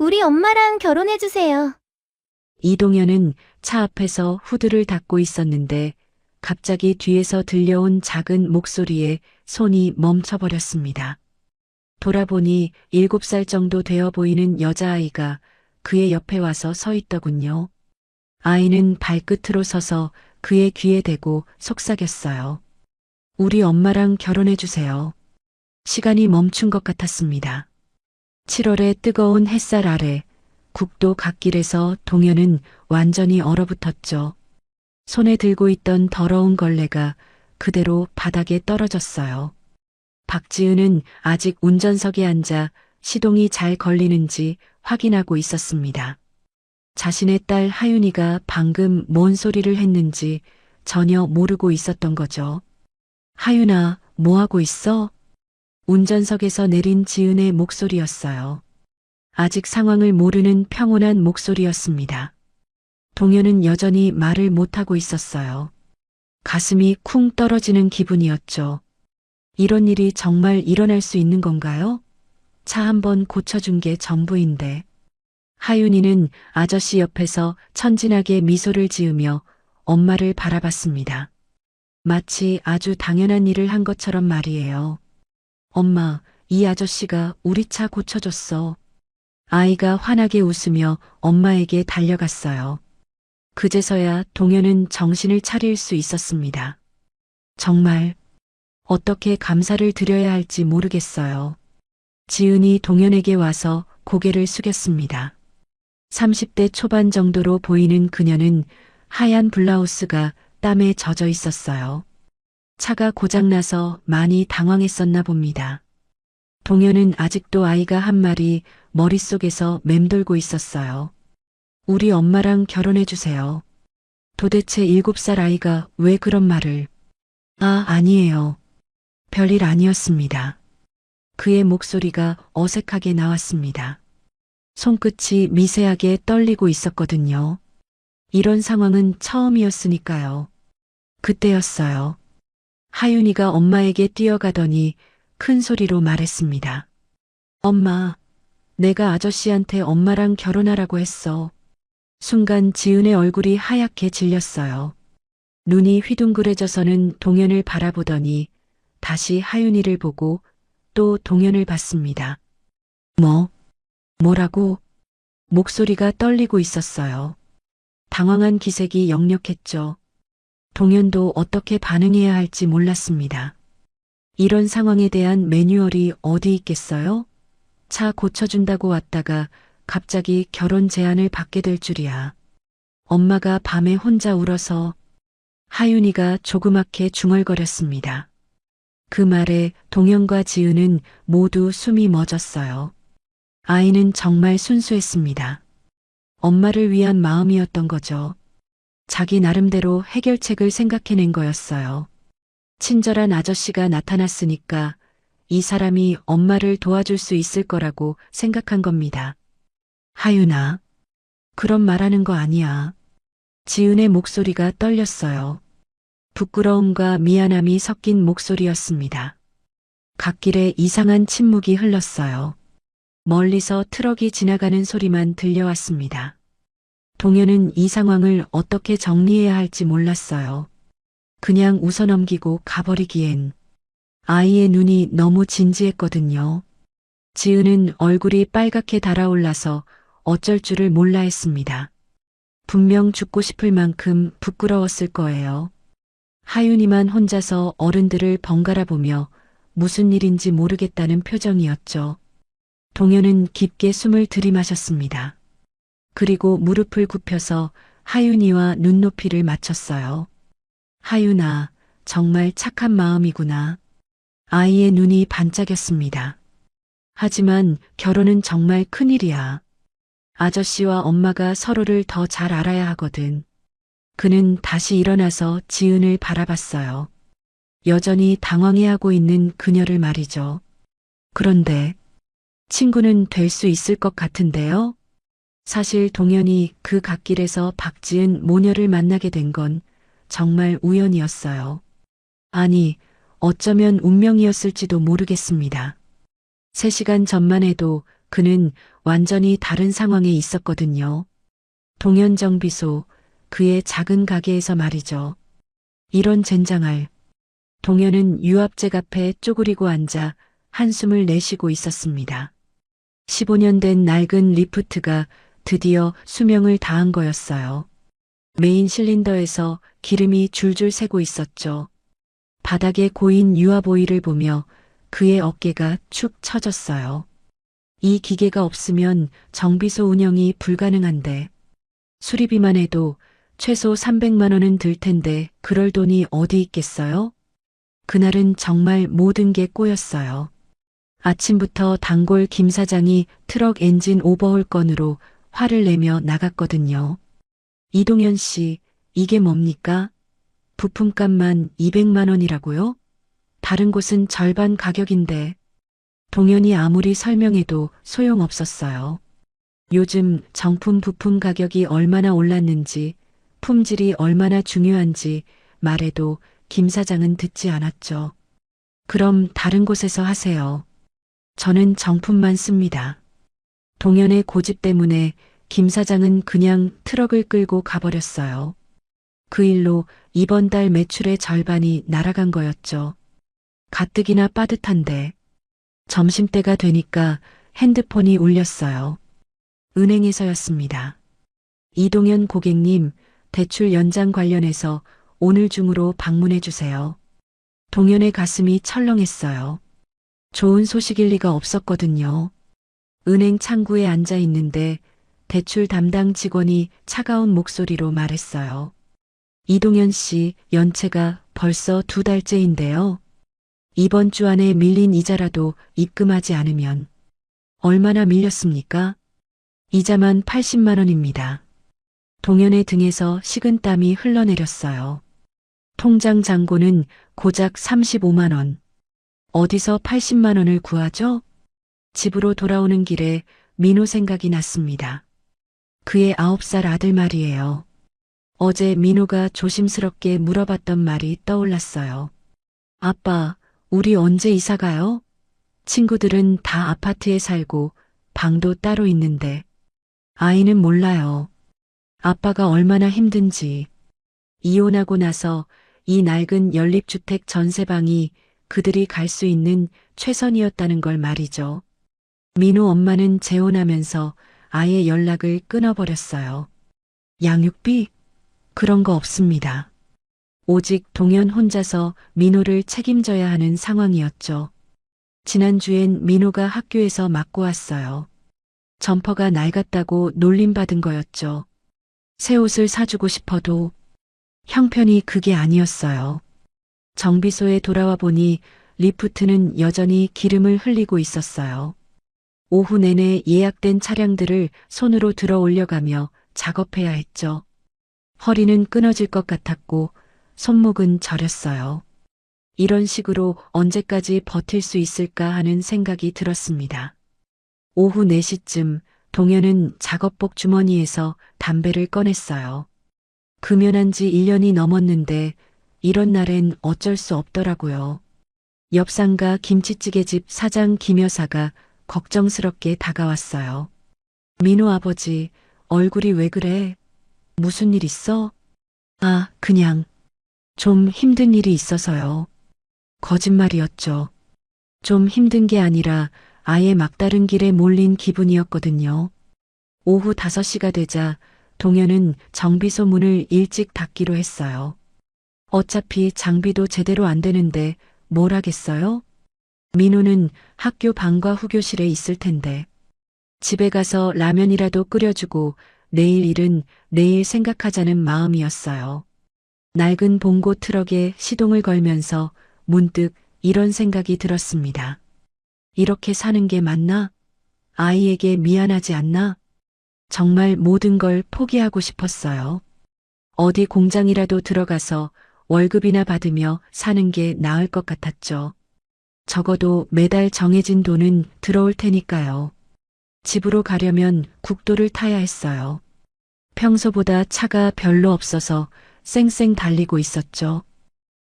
우리 엄마랑 결혼해주세요. 이동현은 차 앞에서 후드를 닫고 있었는데 갑자기 뒤에서 들려온 작은 목소리에 손이 멈춰버렸습니다. 돌아보니 7살 정도 되어 보이는 여자아이가 그의 옆에 와서 서 있더군요. 아이는 발끝으로 서서 그의 귀에 대고 속삭였어요. 우리 엄마랑 결혼해주세요. 시간이 멈춘 것 같았습니다. 7월의 뜨거운 햇살 아래 국도 갓길에서 동현은 완전히 얼어붙었죠. 손에 들고 있던 더러운 걸레가 그대로 바닥에 떨어졌어요. 박지은은 아직 운전석에 앉아 시동이 잘 걸리는지 확인하고 있었습니다. 자신의 딸 하윤이가 방금 뭔 소리를 했는지 전혀 모르고 있었던 거죠. 하윤아, 뭐 하고 있어? 운전석에서 내린 지은의 목소리였어요. 아직 상황을 모르는 평온한 목소리였습니다. 동현은 여전히 말을 못하고 있었어요. 가슴이 쿵 떨어지는 기분이었죠. 이런 일이 정말 일어날 수 있는 건가요? 차 한번 고쳐준 게 전부인데. 하윤이는 아저씨 옆에서 천진하게 미소를 지으며 엄마를 바라봤습니다. 마치 아주 당연한 일을 한 것처럼 말이에요. 엄마, 이 아저씨가 우리 차 고쳐줬어. 아이가 환하게 웃으며 엄마에게 달려갔어요. 그제서야 동현은 정신을 차릴 수 있었습니다. 정말 어떻게 감사를 드려야 할지 모르겠어요. 지은이 동현에게 와서 고개를 숙였습니다. 30대 초반 정도로 보이는 그녀는 하얀 블라우스가 땀에 젖어 있었어요. 차가 고장나서 많이 당황했었나 봅니다. 동현은 아직도 아이가 한 마리 머릿속에서 맴돌고 있었어요. 우리 엄마랑 결혼해주세요. 도대체 7살 아이가 왜 그런 말을. 아니에요. 별일 아니었습니다. 그의 목소리가 어색하게 나왔습니다. 손끝이 미세하게 떨리고 있었거든요. 이런 상황은 처음이었으니까요. 그때였어요. 하윤이가 엄마에게 뛰어가더니 큰 소리로 말했습니다. 엄마, 내가 아저씨한테 엄마랑 결혼하라고 했어. 순간 지은의 얼굴이 하얗게 질렸어요. 눈이 휘둥그레져서는 동현을 바라보더니 다시 하윤이를 보고 또 동현을 봤습니다. 뭐라고? 목소리가 떨리고 있었어요. 당황한 기색이 역력했죠. 동현도 어떻게 반응해야 할지 몰랐습니다. 이런 상황에 대한 매뉴얼이 어디 있겠어요? 차 고쳐준다고 왔다가 갑자기 결혼 제안을 받게 될 줄이야. 엄마가 밤에 혼자 울어서. 하윤이가 조그맣게 중얼거렸습니다. 그 말에 동현과 지은은 모두 숨이 멎었어요. 아이는 정말 순수했습니다. 엄마를 위한 마음이었던 거죠. 자기 나름대로 해결책을 생각해낸 거였어요. 친절한 아저씨가 나타났으니까 이 사람이 엄마를 도와줄 수 있을 거라고 생각한 겁니다. 하윤아, 그런 말하는 거 아니야. 지은의 목소리가 떨렸어요. 부끄러움과 미안함이 섞인 목소리였습니다. 갓길에 이상한 침묵이 흘렀어요. 멀리서 트럭이 지나가는 소리만 들려왔습니다. 동현은 이 상황을 어떻게 정리해야 할지 몰랐어요. 그냥 웃어넘기고 가버리기엔. 아이의 눈이 너무 진지했거든요. 지은은 얼굴이 빨갛게 달아올라서 어쩔 줄을 몰라 했습니다. 분명 죽고 싶을 만큼 부끄러웠을 거예요. 하윤이만 혼자서 어른들을 번갈아 보며 무슨 일인지 모르겠다는 표정이었죠. 동현은 깊게 숨을 들이마셨습니다. 그리고 무릎을 굽혀서 하윤이와 눈높이를 맞췄어요. 하윤아, 정말 착한 마음이구나. 아이의 눈이 반짝였습니다. 하지만 결혼은 정말 큰일이야. 아저씨와 엄마가 서로를 더 잘 알아야 하거든. 그는 다시 일어나서 지은을 바라봤어요. 여전히 당황해하고 있는 그녀를 말이죠. 그런데 친구는 될 수 있을 것 같은데요? 사실 동현이 그 갓길에서 박지은 모녀를 만나게 된 건 정말 우연이었어요. 아니, 어쩌면 운명이었을지도 모르겠습니다. 3시간 전만 해도 그는 완전히 다른 상황에 있었거든요. 동현 정비소, 그의 작은 가게에서 말이죠. 이런 젠장할. 동현은 유압잭 앞에 쪼그리고 앉아 한숨을 내쉬고 있었습니다. 15년 된 낡은 리프트가 드디어 수명을 다한 거였어요. 메인 실린더에서 기름이 줄줄 새고 있었죠. 바닥에 고인 유압 오일을 보며 그의 어깨가 축 처졌어요. 이 기계가 없으면 정비소 운영이 불가능한데 수리비만 해도 최소 300만 원은 들 텐데 그럴 돈이 어디 있겠어요? 그날은 정말 모든 게 꼬였어요. 아침부터 단골 김 사장이 트럭 엔진 오버홀 건으로 화를 내며 나갔거든요. 이동현 씨, 이게 뭡니까? 부품값만 200만 원이라고요? 다른 곳은 절반 가격인데. 동현이 아무리 설명해도 소용없었어요. 요즘 정품 부품 가격이 얼마나 올랐는지, 품질이 얼마나 중요한지 말해도 김 사장은 듣지 않았죠. 그럼 다른 곳에서 하세요. 저는 정품만 씁니다. 동현의 고집 때문에 김 사장은 그냥 트럭을 끌고 가버렸어요. 그 일로 이번 달 매출의 절반이 날아간 거였죠. 가뜩이나 빠듯한데 점심때가 되니까 핸드폰이 울렸어요. 은행에서였습니다. 이동현 고객님, 대출 연장 관련해서 오늘 중으로 방문해 주세요. 동현의 가슴이 철렁했어요. 좋은 소식일 리가 없었거든요. 은행 창구에 앉아 있는데 대출 담당 직원이 차가운 목소리로 말했어요. 이동현 씨, 연체가 벌써 2달째인데요. 이번 주 안에 밀린 이자라도 입금하지 않으면 얼마나 밀렸습니까? 이자만 80만 원입니다. 동현의 등에서 식은땀이 흘러내렸어요. 통장 잔고는 고작 35만 원. 어디서 80만 원을 구하죠? 집으로 돌아오는 길에 민호 생각이 났습니다. 그의 9살 아들 말이에요. 어제 민호가 조심스럽게 물어봤던 말이 떠올랐어요. 아빠, 우리 언제 이사 가요? 친구들은 다 아파트에 살고 방도 따로 있는데 아이는 몰라요. 아빠가 얼마나 힘든지. 이혼하고 나서 이 낡은 연립주택 전세방이 그들이 갈 수 있는 최선이었다는 걸 말이죠. 민호 엄마는 재혼하면서 아예 연락을 끊어버렸어요. 양육비? 그런 거 없습니다. 오직 동현 혼자서 민호를 책임져야 하는 상황이었죠. 지난주엔 민호가 학교에서 맞고 왔어요. 점퍼가 낡았다고 놀림받은 거였죠. 새 옷을 사주고 싶어도 형편이 그게 아니었어요. 정비소에 돌아와 보니 리프트는 여전히 기름을 흘리고 있었어요. 오후 내내 예약된 차량들을 손으로 들어 올려가며 작업해야 했죠. 허리는 끊어질 것 같았고 손목은 저렸어요. 이런 식으로 언제까지 버틸 수 있을까 하는 생각이 들었습니다. 오후 4시쯤 동현은 작업복 주머니에서 담배를 꺼냈어요. 금연한 지 1년이 넘었는데 이런 날엔 어쩔 수 없더라고요. 옆 상가 김치찌개집 사장 김 여사가 걱정스럽게 다가왔어요. 민호 아버지, 얼굴이 왜 그래? 무슨 일 있어? 아, 그냥 좀 힘든 일이 있어서요. 거짓말이었죠. 좀 힘든 게 아니라 아예 막다른 길에 몰린 기분이었거든요. 오후 5시가 되자 동현은 정비소 문을 일찍 닫기로 했어요. 어차피 장비도 제대로 안 되는데 뭘 하겠어요? 민호는 학교 방과 후교실에 있을 텐데. 집에 가서 라면이라도 끓여주고 내일 일은 내일 생각하자는 마음이었어요. 낡은 봉고 트럭에 시동을 걸면서 문득 이런 생각이 들었습니다. 이렇게 사는 게 맞나? 아이에게 미안하지 않나? 정말 모든 걸 포기하고 싶었어요. 어디 공장이라도 들어가서 월급이나 받으며 사는 게 나을 것 같았죠. 적어도 매달 정해진 돈은 들어올 테니까요. 집으로 가려면 국도를 타야 했어요. 평소보다 차가 별로 없어서 쌩쌩 달리고 있었죠.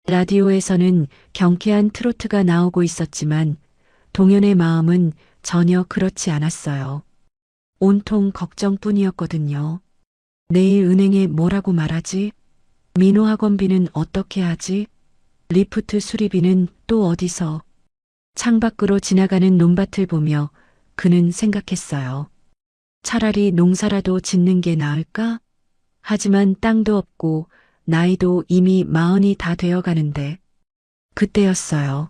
라디오에서는 경쾌한 트로트가 나오고 있었지만 동현의 마음은 전혀 그렇지 않았어요. 온통 걱정뿐이었거든요. 내일 은행에 뭐라고 말하지? 민호 학원비는 어떻게 하지? 리프트 수리비는 또 어디서? 창밖으로 지나가는 논밭을 보며 그는 생각했어요. 차라리 농사라도 짓는 게 나을까? 하지만 땅도 없고 나이도 이미 40이 다 되어 가는데. 그때였어요.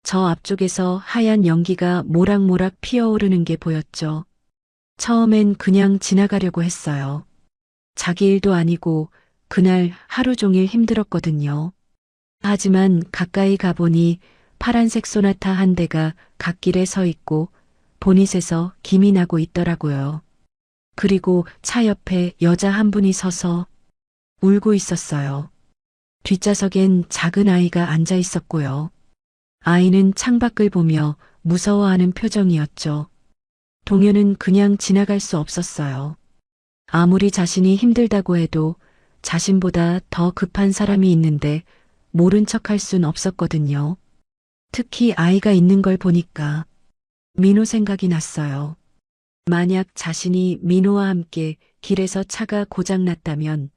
저 앞쪽에서 하얀 연기가 모락모락 피어오르는 게 보였죠. 처음엔 그냥 지나가려고 했어요. 자기 일도 아니고 그날 하루 종일 힘들었거든요. 하지만 가까이 가보니 파란색 소나타 한 대가 갓길에 서 있고 보닛에서 김이 나고 있더라고요. 그리고 차 옆에 여자 한 분이 서서 울고 있었어요. 뒷좌석엔 작은 아이가 앉아 있었고요. 아이는 창밖을 보며 무서워하는 표정이었죠. 동현은 그냥 지나갈 수 없었어요. 아무리 자신이 힘들다고 해도 자신보다 더 급한 사람이 있는데 모른 척할 순 없었거든요. 특히 아이가 있는 걸 보니까 민호 생각이 났어요. 만약 자신이 민호와 함께 길에서 차가 고장났다면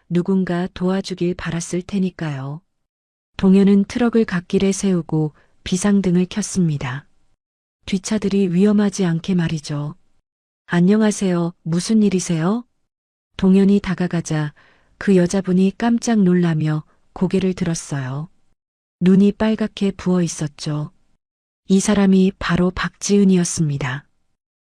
누군가 도와주길 바랐을 테니까요. 동현은 트럭을 갓길에 세우고 비상등을 켰습니다. 뒷차들이 위험하지 않게 말이죠. 안녕하세요. 무슨 일이세요? 동현이 다가가자 그 여자분이 깜짝 놀라며 고개를 들었어요. 눈이 빨갛게 부어 있었죠. 이 사람이 바로 박지은이었습니다.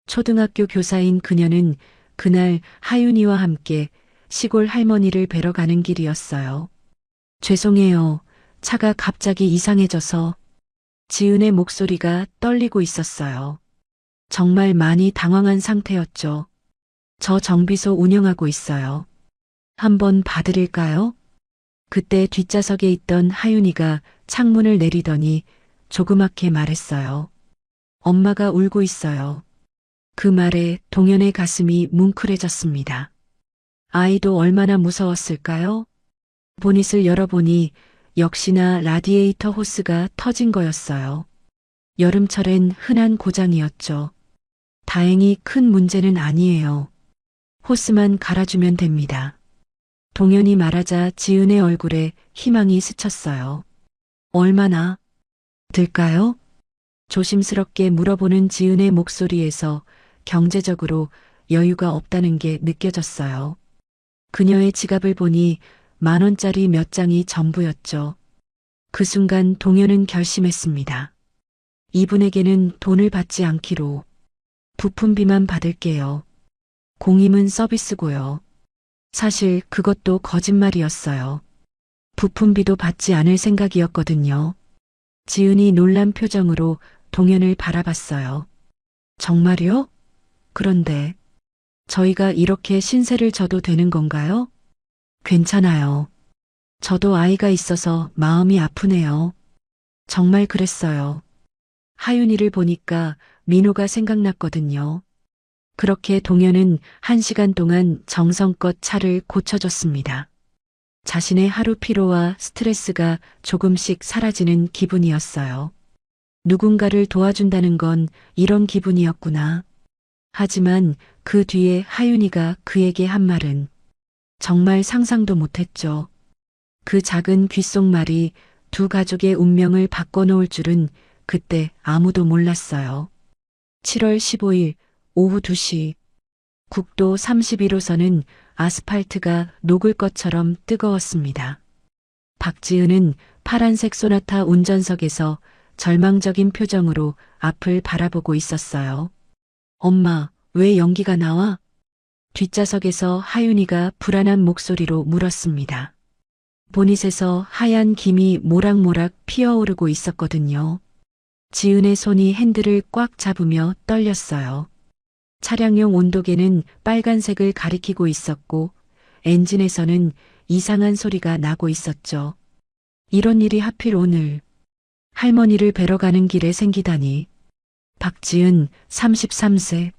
초등학교 교사인 그녀는 그날 하윤이와 함께 시골 할머니를 뵈러 가는 길이었어요. 죄송해요. 차가 갑자기 이상해져서. 지은의 목소리가 떨리고 있었어요. 정말 많이 당황한 상태였죠. 저 정비소 운영하고 있어요. 한번 봐드릴까요? 그때 뒷좌석에 있던 하윤이가 창문을 내리더니 조그맣게 말했어요. 엄마가 울고 있어요. 그 말에 동현의 가슴이 뭉클해졌습니다. 아이도 얼마나 무서웠을까요? 보닛을 열어보니 역시나 라디에이터 호스가 터진 거였어요. 여름철엔 흔한 고장이었죠. 다행히 큰 문제는 아니에요. 호스만 갈아주면 됩니다. 동현이 말하자 지은의 얼굴에 희망이 스쳤어요. 얼마나 들까요? 조심스럽게 물어보는 지은의 목소리에서 경제적으로 여유가 없다는 게 느껴졌어요. 그녀의 지갑을 보니 10,000원짜리 몇 장이 전부였죠. 그 순간 동현은 결심했습니다. 이분에게는 돈을 받지 않기로. 부품비만 받을게요. 공임은 서비스고요. 사실 그것도 거짓말이었어요. 부품비도 받지 않을 생각이었거든요. 지은이 놀란 표정으로 동현을 바라봤어요. 정말요? 그런데 저희가 이렇게 신세를 져도 되는 건가요? 괜찮아요. 저도 아이가 있어서 마음이 아프네요. 정말 그랬어요. 하윤이를 보니까 민호가 생각났거든요. 그렇게 동현은 1시간 동안 정성껏 차를 고쳐줬습니다. 자신의 하루 피로와 스트레스가 조금씩 사라지는 기분이었어요. 누군가를 도와준다는 건 이런 기분이었구나. 하지만 그 뒤에 하윤이가 그에게 한 말은 정말 상상도 못했죠. 그 작은 귓속말이 두 가족의 운명을 바꿔놓을 줄은 그때 아무도 몰랐어요. 7월 15일 오후 2시 국도 31호선은 아스팔트가 녹을 것처럼 뜨거웠습니다. 박지은은 파란색 소나타 운전석에서 절망적인 표정으로 앞을 바라보고 있었어요. 엄마, 왜 연기가 나와? 뒷좌석에서 하윤이가 불안한 목소리로 물었습니다. 보닛에서 하얀 김이 모락모락 피어오르고 있었거든요. 지은의 손이 핸들을 꽉 잡으며 떨렸어요. 차량용 온도계는 빨간색을 가리키고 있었고 엔진에서는 이상한 소리가 나고 있었죠. 이런 일이 하필 오늘 할머니를 뵈러 가는 길에 생기다니. 박지은 33세.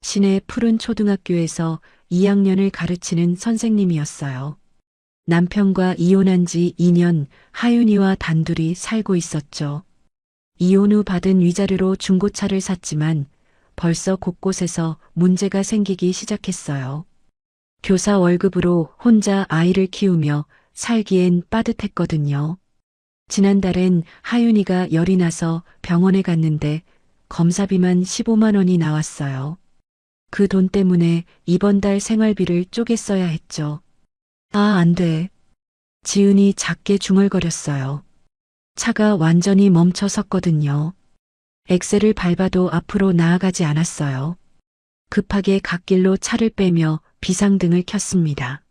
시내 푸른 초등학교에서 2학년을 가르치는 선생님이었어요. 남편과 이혼한 지 2년 하윤이와 단둘이 살고 있었죠. 이혼 후 받은 위자료로 중고차를 샀지만 벌써 곳곳에서 문제가 생기기 시작했어요. 교사 월급으로 혼자 아이를 키우며 살기엔 빠듯했거든요. 지난달엔 하윤이가 열이 나서 병원에 갔는데 검사비만 15만 원이 나왔어요. 그 돈 때문에 이번 달 생활비를 쪼개 써야 했죠. 아, 안 돼. 지은이 작게 중얼거렸어요. 차가 완전히 멈춰 섰거든요. 엑셀을 밟아도 앞으로 나아가지 않았어요. 급하게 갓길로 차를 빼며 비상등을 켰습니다.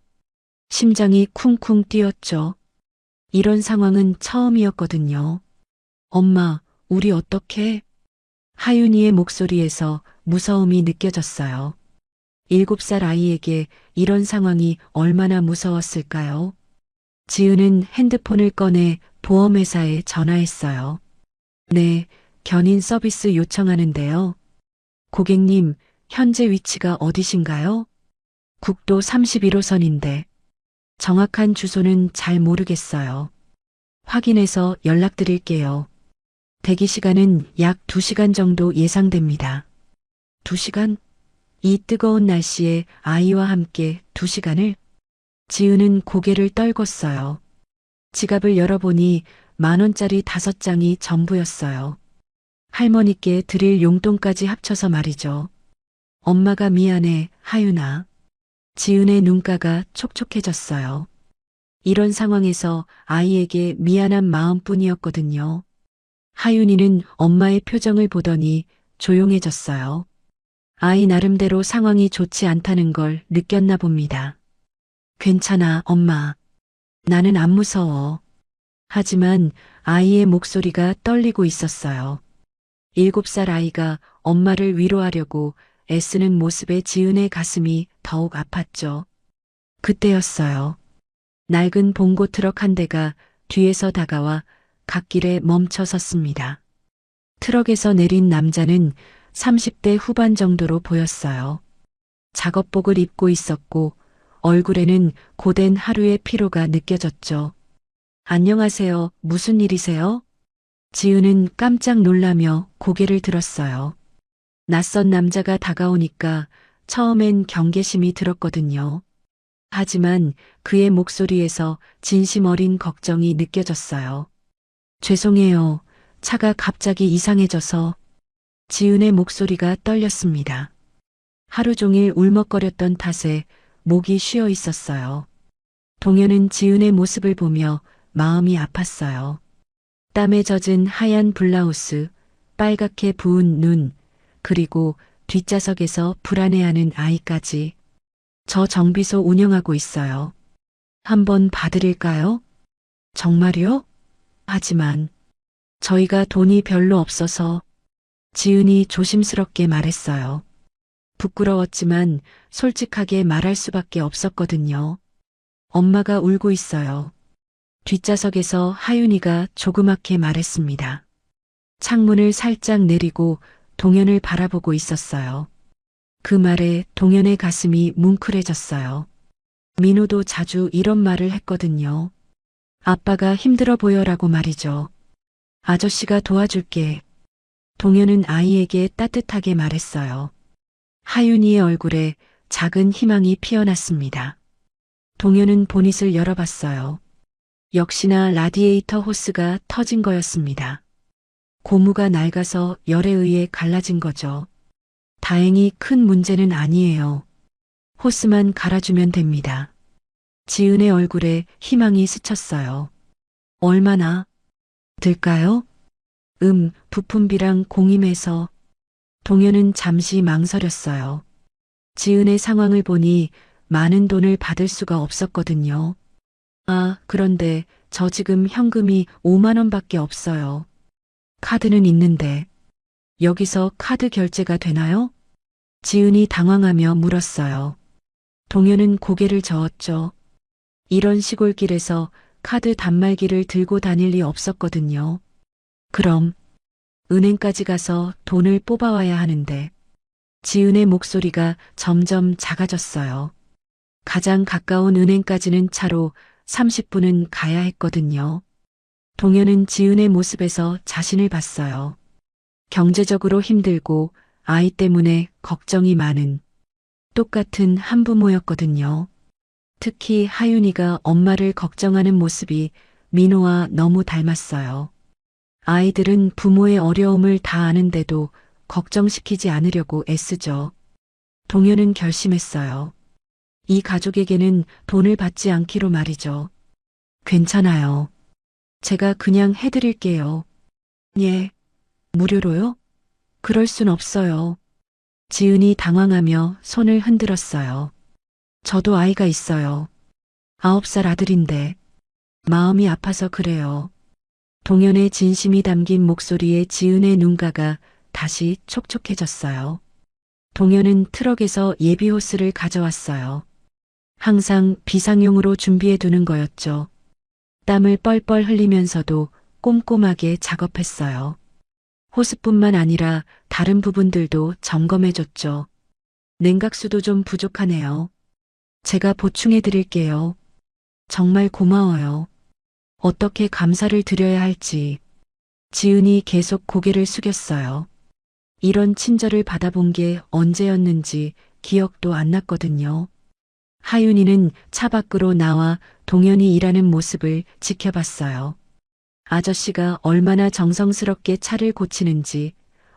심장이 쿵쿵 뛰었죠. 이런 상황은 처음이었거든요. 엄마, 우리 어떡해? 하윤이의 목소리에서 무서움이 느껴졌어요. 7살 아이에게 이런 상황이 얼마나 무서웠을까요? 지은은 핸드폰을 꺼내 보험회사에 전화했어요. 네, 견인 서비스 요청하는데요. 고객님, 현재 위치가 어디신가요? 국도 31호선인데 정확한 주소는 잘 모르겠어요. 확인해서 연락드릴게요. 대기 시간은 약 2시간 정도 예상됩니다. 2시간? 이 뜨거운 날씨에 아이와 함께 2시간을? 지은은 고개를 떨궜어요. 지갑을 열어보니 10,000원짜리 5장이 전부였어요. 할머니께 드릴 용돈까지 합쳐서 말이죠. 엄마가 미안해, 하윤아. 지은의 눈가가 촉촉해졌어요. 이런 상황에서 아이에게 미안한 마음뿐이었거든요. 하윤이는 엄마의 표정을 보더니 조용해졌어요. 아이 나름대로 상황이 좋지 않다는 걸 느꼈나 봅니다. 괜찮아, 엄마. 나는 안 무서워. 하지만 아이의 목소리가 떨리고 있었어요. 7살 아이가 엄마를 위로하려고 애쓰는 모습에 지은의 가슴이 더욱 아팠죠. 그때였어요. 낡은 봉고 트럭 한 대가 뒤에서 다가와 갓길에 멈춰 섰습니다. 트럭에서 내린 남자는 30대 후반 정도로 보였어요. 작업복을 입고 있었고 얼굴에는 고된 하루의 피로가 느껴졌죠. 안녕하세요. 무슨 일이세요? 지은은 깜짝 놀라며 고개를 들었어요. 낯선 남자가 다가오니까 처음엔 경계심이 들었거든요. 하지만 그의 목소리에서 진심 어린 걱정이 느껴졌어요. 죄송해요. 차가 갑자기 이상해져서. 지은의 목소리가 떨렸습니다. 하루 종일 울먹거렸던 탓에 목이 쉬어 있었어요. 동현은 지은의 모습을 보며 마음이 아팠어요. 땀에 젖은 하얀 블라우스, 빨갛게 부은 눈, 그리고 뒷좌석에서 불안해하는 아이까지. 저 정비소 운영하고 있어요. 한번 봐드릴까요? 정말요? 하지만 저희가 돈이 별로 없어서. 지은이 조심스럽게 말했어요. 부끄러웠지만 솔직하게 말할 수밖에 없었거든요. 엄마가 울고 있어요. 뒷좌석에서 하윤이가 조그맣게 말했습니다. 창문을 살짝 내리고 동현을 바라보고 있었어요. 그 말에 동현의 가슴이 뭉클해졌어요. 민호도 자주 이런 말을 했거든요. 아빠가 힘들어 보여라고 말이죠. 아저씨가 도와줄게. 동현은 아이에게 따뜻하게 말했어요. 하윤이의 얼굴에 작은 희망이 피어났습니다. 동현은 보닛을 열어봤어요. 역시나 라디에이터 호스가 터진 거였습니다. 고무가 낡아서 열에 의해 갈라진 거죠. 다행히 큰 문제는 아니에요. 호스만 갈아주면 됩니다. 지은의 얼굴에 희망이 스쳤어요. 얼마나 들까요? 부품비랑 공임해서. 동현은 잠시 망설였어요. 지은의 상황을 보니 많은 돈을 받을 수가 없었거든요. 아, 그런데 저 지금 현금이 5만 원밖에 없어요. 카드는 있는데. 여기서 카드 결제가 되나요? 지은이 당황하며 물었어요. 동현은 고개를 저었죠. 이런 시골길에서 카드 단말기를 들고 다닐 리 없었거든요. 그럼 은행까지 가서 돈을 뽑아와야 하는데. 지은의 목소리가 점점 작아졌어요. 가장 가까운 은행까지는 차로 30분은 가야 했거든요. 동현은 지은의 모습에서 자신을 봤어요. 경제적으로 힘들고 아이 때문에 걱정이 많은 똑같은 한부모였거든요. 특히 하윤이가 엄마를 걱정하는 모습이 민호와 너무 닮았어요. 아이들은 부모의 어려움을 다 아는데도 걱정시키지 않으려고 애쓰죠. 동현은 결심했어요. 이 가족에게는 돈을 받지 않기로 말이죠. 괜찮아요. 제가 그냥 해드릴게요. 예. 무료로요? 그럴 순 없어요. 지은이 당황하며 손을 흔들었어요. 저도 아이가 있어요. 9살 아들인데 마음이 아파서 그래요. 동현의 진심이 담긴 목소리에 지은의 눈가가 다시 촉촉해졌어요. 동현은 트럭에서 예비 호스를 가져왔어요. 항상 비상용으로 준비해 두는 거였죠. 땀을 뻘뻘 흘리면서도 꼼꼼하게 작업했어요. 호스뿐만 아니라 다른 부분들도 점검해 줬죠. 냉각수도 좀 부족하네요. 제가 보충해 드릴게요. 정말 고마워요. 어떻게 감사를 드려야 할지. 지은이 계속 고개를 숙였어요. 이런 친절을 받아본 게 언제였는지 기억도 안 났거든요. 하윤이는 차 밖으로 나와 동현이 일하는 모습을 지켜봤어요. 아저씨가 얼마나 정성스럽게 차를 고치는지,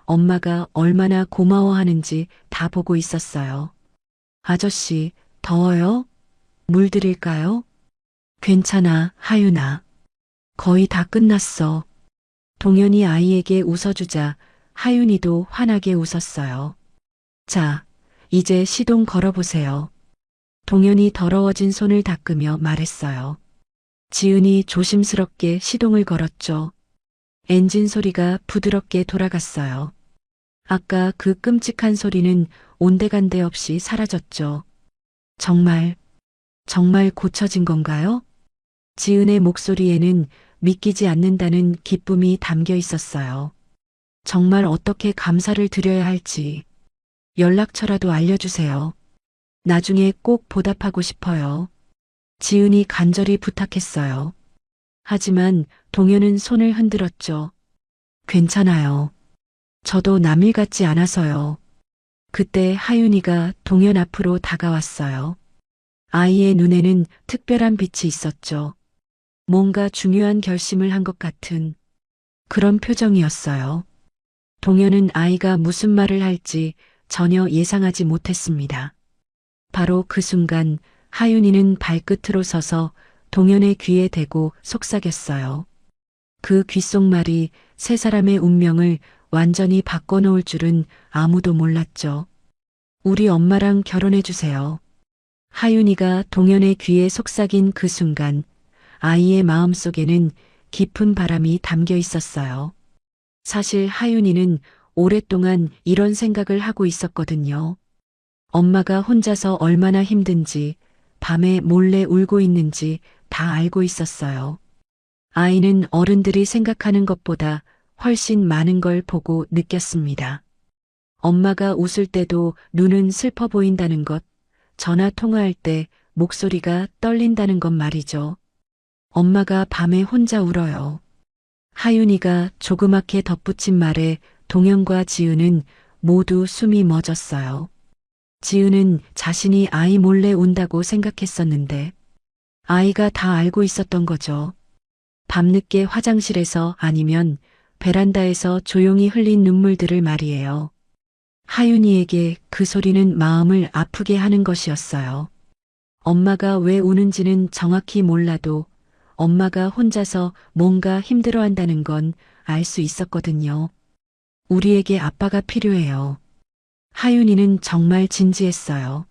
엄마가 얼마나 고마워하는지 다 보고 있었어요. 아저씨, 더워요? 물 드릴까요? 괜찮아, 하윤아. 거의 다 끝났어. 동현이 아이에게 웃어주자 하윤이도 환하게 웃었어요. 자, 이제 시동 걸어보세요. 동현이 더러워진 손을 닦으며 말했어요. 지은이 조심스럽게 시동을 걸었죠. 엔진 소리가 부드럽게 돌아갔어요. 아까 그 끔찍한 소리는 온데간데 없이 사라졌죠. 정말 고쳐진 건가요? 지은의 목소리에는 믿기지 않는다는 기쁨이 담겨 있었어요. 정말 어떻게 감사를 드려야 할지 연락처라도 알려주세요. 나중에 꼭 보답하고 싶어요. 지은이 간절히 부탁했어요. 하지만 동현은 손을 흔들었죠. 괜찮아요. 저도 남일 같지 않아서요. 그때 하윤이가 동현 앞으로 다가왔어요. 아이의 눈에는 특별한 빛이 있었죠. 뭔가 중요한 결심을 한 것 같은 그런 표정이었어요. 동현은 아이가 무슨 말을 할지 전혀 예상하지 못했습니다. 바로 그 순간 하윤이는 발끝으로 서서 동현의 귀에 대고 속삭였어요. 그 귓속말이 세 사람의 운명을 완전히 바꿔놓을 줄은 아무도 몰랐죠. 우리 엄마랑 결혼해주세요. 하윤이가 동현의 귀에 속삭인 그 순간 아이의 마음속에는 깊은 바람이 담겨 있었어요. 사실 하윤이는 오랫동안 이런 생각을 하고 있었거든요. 엄마가 혼자서 얼마나 힘든지, 밤에 몰래 울고 있는지 다 알고 있었어요. 아이는 어른들이 생각하는 것보다 훨씬 많은 걸 보고 느꼈습니다. 엄마가 웃을 때도 눈은 슬퍼 보인다는 것, 전화 통화할 때 목소리가 떨린다는 것 말이죠. 엄마가 밤에 혼자 울어요. 하윤이가 조그맣게 덧붙인 말에 동현과 지은은 모두 숨이 멎었어요. 지은은 자신이 아이 몰래 운다고 생각했었는데 아이가 다 알고 있었던 거죠. 밤늦게 화장실에서 아니면 베란다에서 조용히 흘린 눈물들을 말이에요. 하윤이에게 그 소리는 마음을 아프게 하는 것이었어요. 엄마가 왜 우는지는 정확히 몰라도 엄마가 혼자서 뭔가 힘들어한다는 건 알 수 있었거든요. 우리에게 아빠가 필요해요. 하윤이는 정말 진지했어요.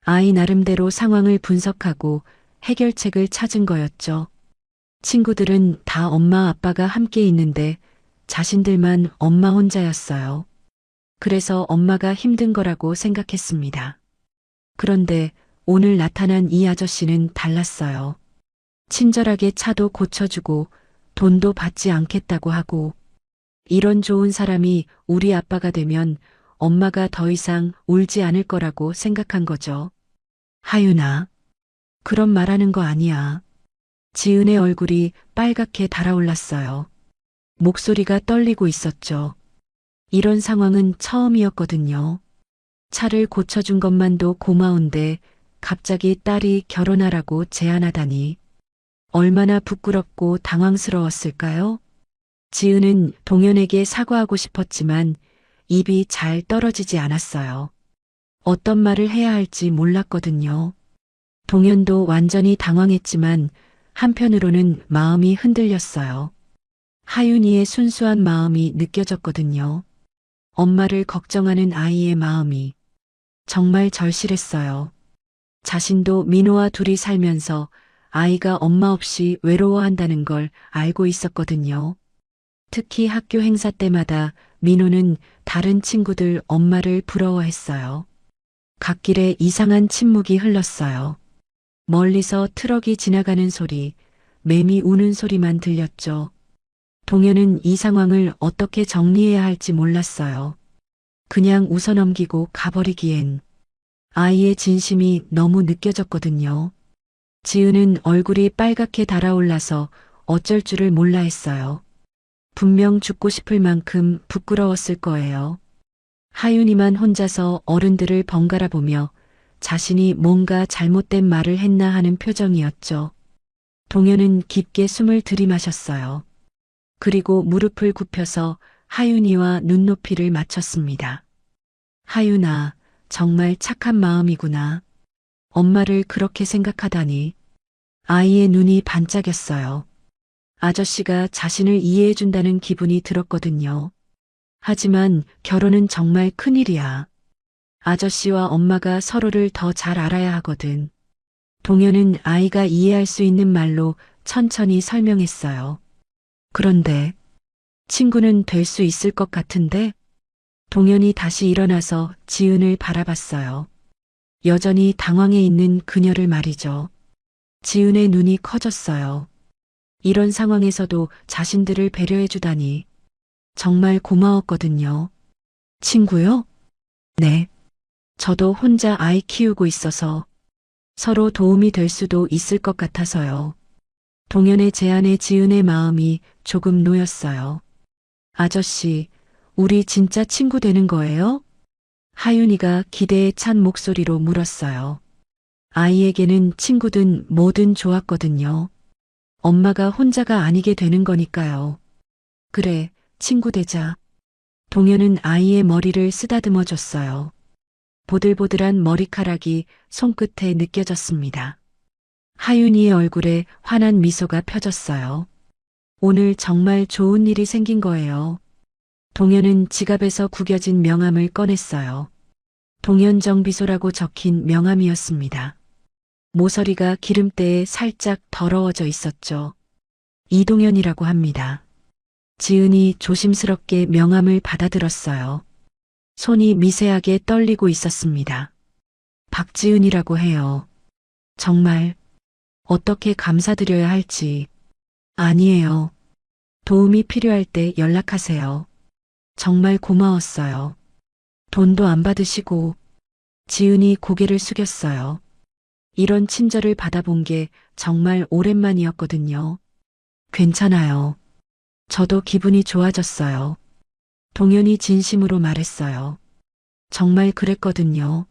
아이 나름대로 상황을 분석하고 해결책을 찾은 거였죠. 친구들은 다 엄마 아빠가 함께 있는데 자신들만 엄마 혼자였어요. 그래서 엄마가 힘든 거라고 생각했습니다. 그런데 오늘 나타난 이 아저씨는 달랐어요. 친절하게 차도 고쳐주고 돈도 받지 않겠다고 하고 이런 좋은 사람이 우리 아빠가 되면 엄마가 더 이상 울지 않을 거라고 생각한 거죠. 하윤아, 그런 말하는 거 아니야. 지은의 얼굴이 빨갛게 달아올랐어요. 목소리가 떨리고 있었죠. 이런 상황은 처음이었거든요. 차를 고쳐준 것만도 고마운데 갑자기 딸이 결혼하라고 제안하다니 얼마나 부끄럽고 당황스러웠을까요? 지은은 동현에게 사과하고 싶었지만 입이 잘 떨어지지 않았어요. 어떤 말을 해야 할지 몰랐거든요. 동현도 완전히 당황했지만 한편으로는 마음이 흔들렸어요. 하윤이의 순수한 마음이 느껴졌거든요. 엄마를 걱정하는 아이의 마음이 정말 절실했어요. 자신도 민호와 둘이 살면서 아이가 엄마 없이 외로워한다는 걸 알고 있었거든요. 특히 학교 행사 때마다 민호는 다른 친구들 엄마를 부러워했어요. 갓길에 이상한 침묵이 흘렀어요. 멀리서 트럭이 지나가는 소리, 매미 우는 소리만 들렸죠. 동현은 이 상황을 어떻게 정리해야 할지 몰랐어요. 그냥 웃어넘기고 가버리기엔 아이의 진심이 너무 느껴졌거든요. 지은은 얼굴이 빨갛게 달아올라서 어쩔 줄을 몰라 했어요. 분명 죽고 싶을 만큼 부끄러웠을 거예요. 하윤이만 혼자서 어른들을 번갈아 보며 자신이 뭔가 잘못된 말을 했나 하는 표정이었죠. 동현은 깊게 숨을 들이마셨어요. 그리고 무릎을 굽혀서 하윤이와 눈높이를 맞췄습니다. 하윤아, 정말 착한 마음이구나. 엄마를 그렇게 생각하다니. 아이의 눈이 반짝였어요. 아저씨가 자신을 이해해준다는 기분이 들었거든요. 하지만 결혼은 정말 큰일이야. 아저씨와 엄마가 서로를 더 잘 알아야 하거든. 동현은 아이가 이해할 수 있는 말로 천천히 설명했어요. 그런데 친구는 될 수 있을 것 같은데? 동현이 다시 일어나서 지은을 바라봤어요. 여전히 당황해 있는 그녀를 말이죠. 지은의 눈이 커졌어요. 이런 상황에서도 자신들을 배려해주다니 정말 고마웠거든요. 친구요? 네. 저도 혼자 아이 키우고 있어서 서로 도움이 될 수도 있을 것 같아서요. 동현의 제안에 지은의 마음이 조금 놓였어요. 아저씨, 우리 진짜 친구 되는 거예요? 하윤이가 기대에 찬 목소리로 물었어요. 아이에게는 친구든 뭐든 좋았거든요. 엄마가 혼자가 아니게 되는 거니까요. 그래, 친구 되자. 동현은 아이의 머리를 쓰다듬어 줬어요. 보들보들한 머리카락이 손끝에 느껴졌습니다. 하윤이의 얼굴에 환한 미소가 펴졌어요. 오늘 정말 좋은 일이 생긴 거예요. 동현은 지갑에서 구겨진 명함을 꺼냈어요. 동현정비소라고 적힌 명함이었습니다. 모서리가 기름때에 살짝 더러워져 있었죠. 이동현이라고 합니다. 지은이 조심스럽게 명함을 받아들었어요. 손이 미세하게 떨리고 있었습니다. 박지은이라고 해요. 정말 어떻게 감사드려야 할지. 아니에요. 도움이 필요할 때 연락하세요. 정말 고마웠어요. 돈도 안 받으시고. 지은이 고개를 숙였어요. 이런 친절을 받아본 게 정말 오랜만이었거든요. 괜찮아요. 저도 기분이 좋아졌어요. 동현이 진심으로 말했어요. 정말 그랬거든요.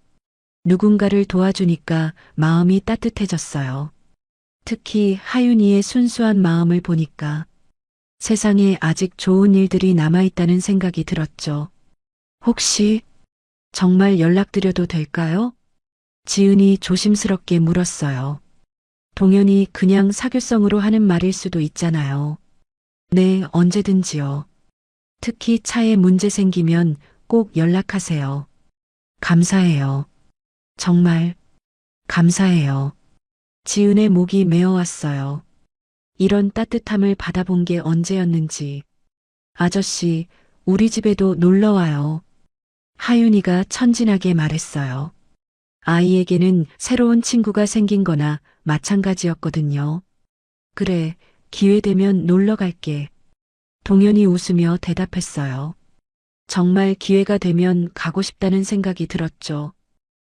누군가를 도와주니까 마음이 따뜻해졌어요. 특히 하윤이의 순수한 마음을 보니까 세상에 아직 좋은 일들이 남아있다는 생각이 들었죠. 혹시 정말 연락드려도 될까요? 지은이 조심스럽게 물었어요. 동현이 그냥 사교성으로 하는 말일 수도 있잖아요. 네, 언제든지요. 특히 차에 문제 생기면 꼭 연락하세요. 감사해요. 정말 감사해요. 지은의 목이 메어왔어요. 이런 따뜻함을 받아본 게 언제였는지. 아저씨, 우리 집에도 놀러 와요. 하윤이가 천진하게 말했어요. 아이에게는 새로운 친구가 생긴 거나 마찬가지였거든요. 그래, 기회되면 놀러 갈게. 동현이 웃으며 대답했어요. 정말 기회가 되면 가고 싶다는 생각이 들었죠.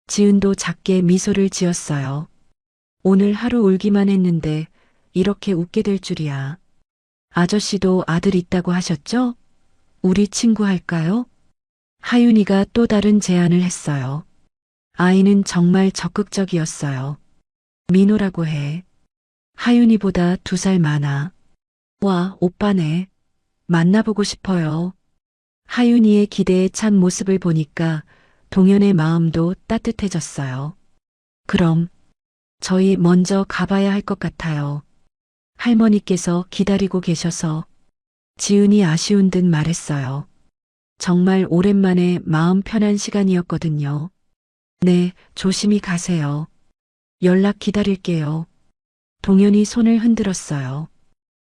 지은도 작게 미소를 지었어요. 오늘 하루 울기만 했는데 이렇게 웃게 될 줄이야. 아저씨도 아들 있다고 하셨죠? 우리 친구 할까요? 하윤이가 또 다른 제안을 했어요. 아이는 정말 적극적이었어요. 민호라고 해. 하윤이보다 2살 많아. 와, 오빠네. 만나보고 싶어요. 하윤이의 기대에 찬 모습을 보니까 동현의 마음도 따뜻해졌어요. 그럼 저희 먼저 가봐야 할 것 같아요. 할머니께서 기다리고 계셔서. 지은이 아쉬운 듯 말했어요. 정말 오랜만에 마음 편한 시간이었거든요. 네, 조심히 가세요. 연락 기다릴게요. 동현이 손을 흔들었어요.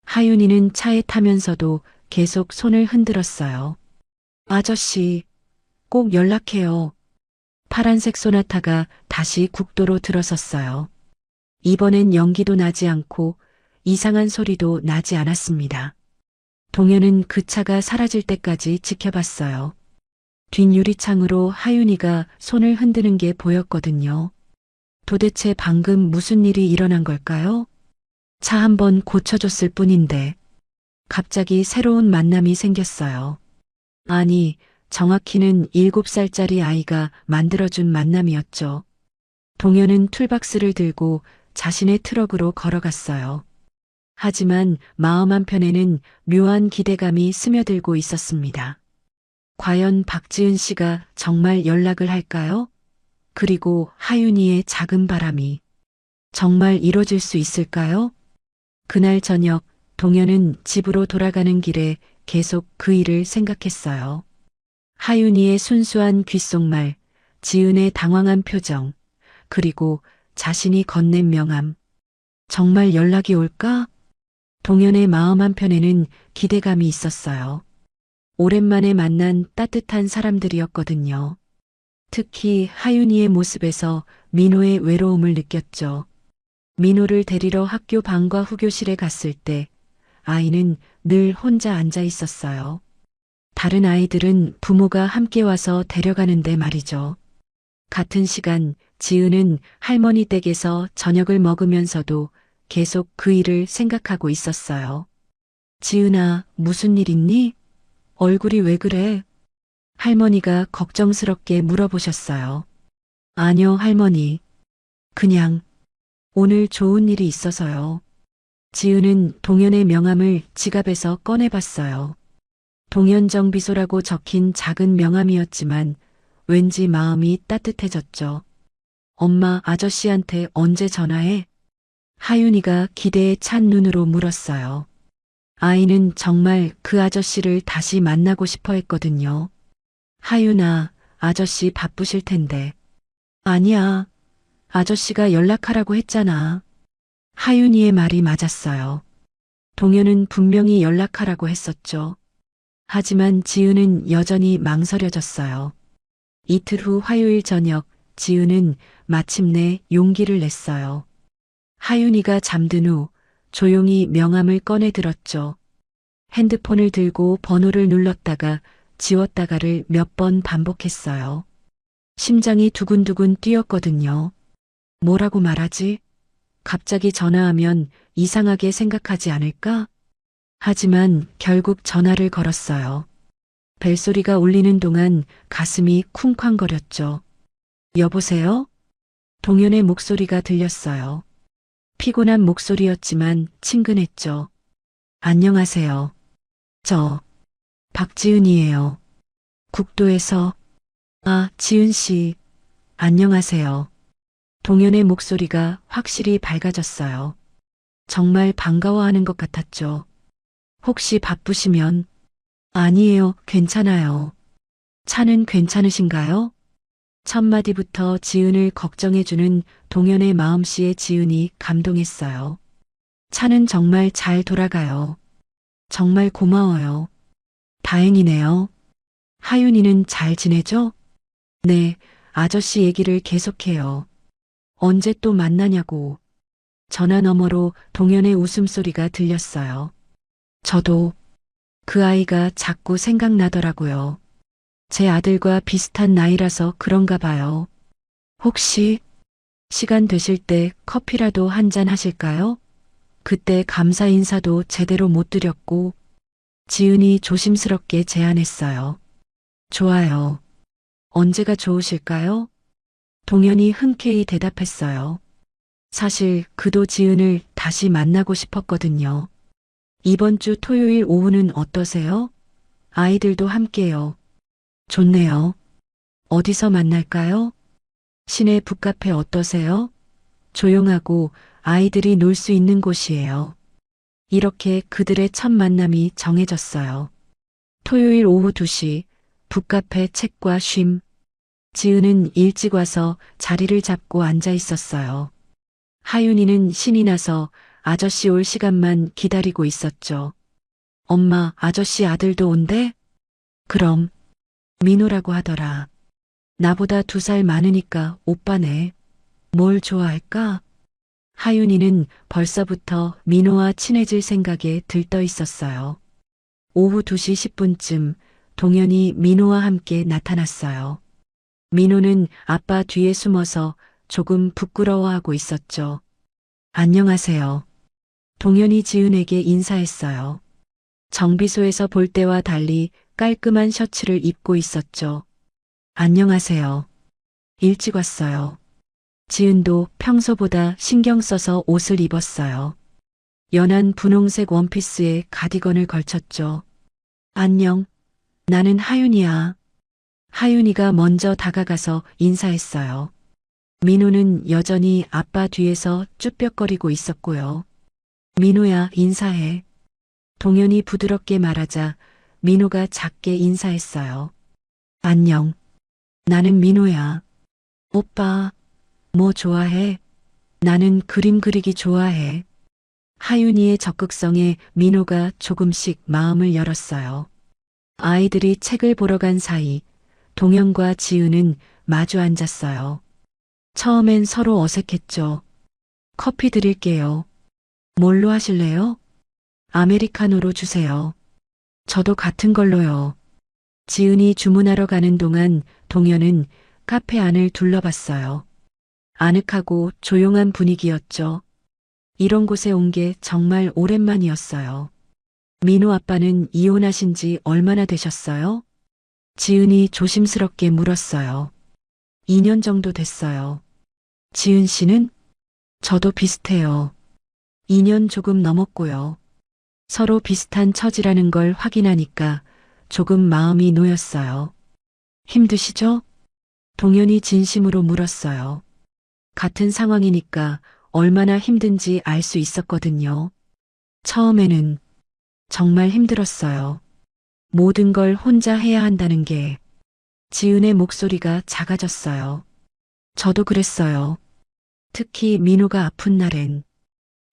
하윤이는 차에 타면서도 계속 손을 흔들었어요. 아저씨, 꼭 연락해요. 파란색 소나타가 다시 국도로 들어섰어요. 이번엔 연기도 나지 않고 이상한 소리도 나지 않았습니다. 동현은 그 차가 사라질 때까지 지켜봤어요. 뒷유리창으로 하윤이가 손을 흔드는 게 보였거든요. 도대체 방금 무슨 일이 일어난 걸까요? 차 한번 고쳐줬을 뿐인데 갑자기 새로운 만남이 생겼어요. 아니, 정확히는 7살짜리 아이가 만들어준 만남이었죠. 동현은 툴박스를 들고 자신의 트럭으로 걸어갔어요. 하지만 마음 한편에는 묘한 기대감이 스며들고 있었습니다. 과연 박지은 씨가 정말 연락을 할까요? 그리고 하윤이의 작은 바람이 정말 이뤄질 수 있을까요? 그날 저녁 동현은 집으로 돌아가는 길에 계속 그 일을 생각했어요. 하윤이의 순수한 귓속말, 지은의 당황한 표정, 그리고 자신이 건넨 명함. 정말 연락이 올까? 동현의 마음 한편에는 기대감이 있었어요. 오랜만에 만난 따뜻한 사람들이었거든요. 특히 하윤이의 모습에서 민호의 외로움을 느꼈죠. 민호를 데리러 학교 방과 후교실에 갔을 때 아이는 늘 혼자 앉아 있었어요. 다른 아이들은 부모가 함께 와서 데려가는데 말이죠. 같은 시간 지은은 할머니 댁에서 저녁을 먹으면서도 계속 그 일을 생각하고 있었어요. 지은아, 무슨 일 있니? 얼굴이 왜 그래? 할머니가 걱정스럽게 물어보셨어요. 아니요, 할머니. 그냥 오늘 좋은 일이 있어서요. 지은은 동현의 명함을 지갑에서 꺼내봤어요. 동현정비소라고 적힌 작은 명함이었지만 왠지 마음이 따뜻해졌죠. 엄마, 아저씨한테 언제 전화해? 하윤이가 기대에 찬 눈으로 물었어요. 아이는 정말 그 아저씨를 다시 만나고 싶어 했거든요. 하윤아, 아저씨 바쁘실 텐데. 아니야. 아저씨가 연락하라고 했잖아. 하윤이의 말이 맞았어요. 동현은 분명히 연락하라고 했었죠. 하지만 지은은 여전히 망설여졌어요. 이틀 후 화요일 저녁, 지은은 마침내 용기를 냈어요. 하윤이가 잠든 후 조용히 명함을 꺼내 들었죠. 핸드폰을 들고 번호를 눌렀다가 지웠다가를 몇 번 반복했어요. 심장이 두근두근 뛰었거든요. 뭐라고 말하지? 갑자기 전화하면 이상하게 생각하지 않을까? 하지만 결국 전화를 걸었어요. 벨소리가 울리는 동안 가슴이 쿵쾅거렸죠. 여보세요? 동현의 목소리가 들렸어요. 피곤한 목소리였지만 친근했죠. 안녕하세요. 저, 박지은이에요. 국도에서, 아, 지은 씨, 안녕하세요. 동현의 목소리가 확실히 밝아졌어요. 정말 반가워하는 것 같았죠. 혹시 바쁘시면, 아니에요, 괜찮아요. 차는 괜찮으신가요? 첫 마디부터 지은을 걱정해주는 동현의 마음씨에 지은이 감동했어요. 차는 정말 잘 돌아가요. 정말 고마워요. 다행이네요. 하윤이는 잘 지내죠? 네, 아저씨 얘기를 계속해요. 언제 또 만나냐고. 전화 너머로 동현의 웃음소리가 들렸어요. 저도 그 아이가 자꾸 생각나더라고요. 제 아들과 비슷한 나이라서 그런가 봐요. 혹시 시간 되실 때 커피라도 한잔 하실까요? 그때 감사 인사도 제대로 못 드렸고 지은이 조심스럽게 제안했어요. 좋아요. 언제가 좋으실까요? 동현이 흔쾌히 대답했어요. 사실 그도 지은을 다시 만나고 싶었거든요. 이번 주 토요일 오후는 어떠세요? 아이들도 함께요. 좋네요. 어디서 만날까요? 시내 북카페 어떠세요? 조용하고 아이들이 놀 수 있는 곳이에요. 이렇게 그들의 첫 만남이 정해졌어요. 토요일 오후 2시, 북카페 책과 쉼. 지은은 일찍 와서 자리를 잡고 앉아 있었어요. 하윤이는 신이 나서 아저씨 올 시간만 기다리고 있었죠. 엄마, 아저씨 아들도 온대? 그럼, 민호라고 하더라. 나보다 2살 많으니까 오빠네. 뭘 좋아할까? 하윤이는 벌써부터 민호와 친해질 생각에 들떠 있었어요. 오후 2시 10분쯤 동현이 민호와 함께 나타났어요. 민호는 아빠 뒤에 숨어서 조금 부끄러워하고 있었죠. 안녕하세요. 동현이 지은에게 인사했어요. 정비소에서 볼 때와 달리 깔끔한 셔츠를 입고 있었죠. 안녕하세요. 일찍 왔어요. 지은도 평소보다 신경 써서 옷을 입었어요. 연한 분홍색 원피스에 가디건을 걸쳤죠. 안녕. 나는 하윤이야. 하윤이가 먼저 다가가서 인사했어요. 민호는 여전히 아빠 뒤에서 쭈뼛거리고 있었고요. 민호야, 인사해. 동현이 부드럽게 말하자 민호가 작게 인사했어요. 안녕. 나는 민호야. 오빠, 뭐 좋아해? 나는 그림 그리기 좋아해. 하윤이의 적극성에 민호가 조금씩 마음을 열었어요. 아이들이 책을 보러 간 사이 동현과 지은은 마주 앉았어요. 처음엔 서로 어색했죠. 커피 드릴게요. 뭘로 하실래요? 아메리카노로 주세요. 저도 같은 걸로요. 지은이 주문하러 가는 동안 동현은 카페 안을 둘러봤어요. 아늑하고 조용한 분위기였죠. 이런 곳에 온 게 정말 오랜만이었어요. 민호 아빠는 이혼하신 지 얼마나 되셨어요? 지은이 조심스럽게 물었어요. 2년 정도 됐어요. 지은 씨는? 저도 비슷해요. 2년 조금 넘었고요. 서로 비슷한 처지라는 걸 확인하니까 조금 마음이 놓였어요. 힘드시죠? 동현이 진심으로 물었어요. 같은 상황이니까 얼마나 힘든지 알 수 있었거든요. 처음에는 정말 힘들었어요. 모든 걸 혼자 해야 한다는 게. 지은의 목소리가 작아졌어요. 저도 그랬어요. 특히 민호가 아픈 날엔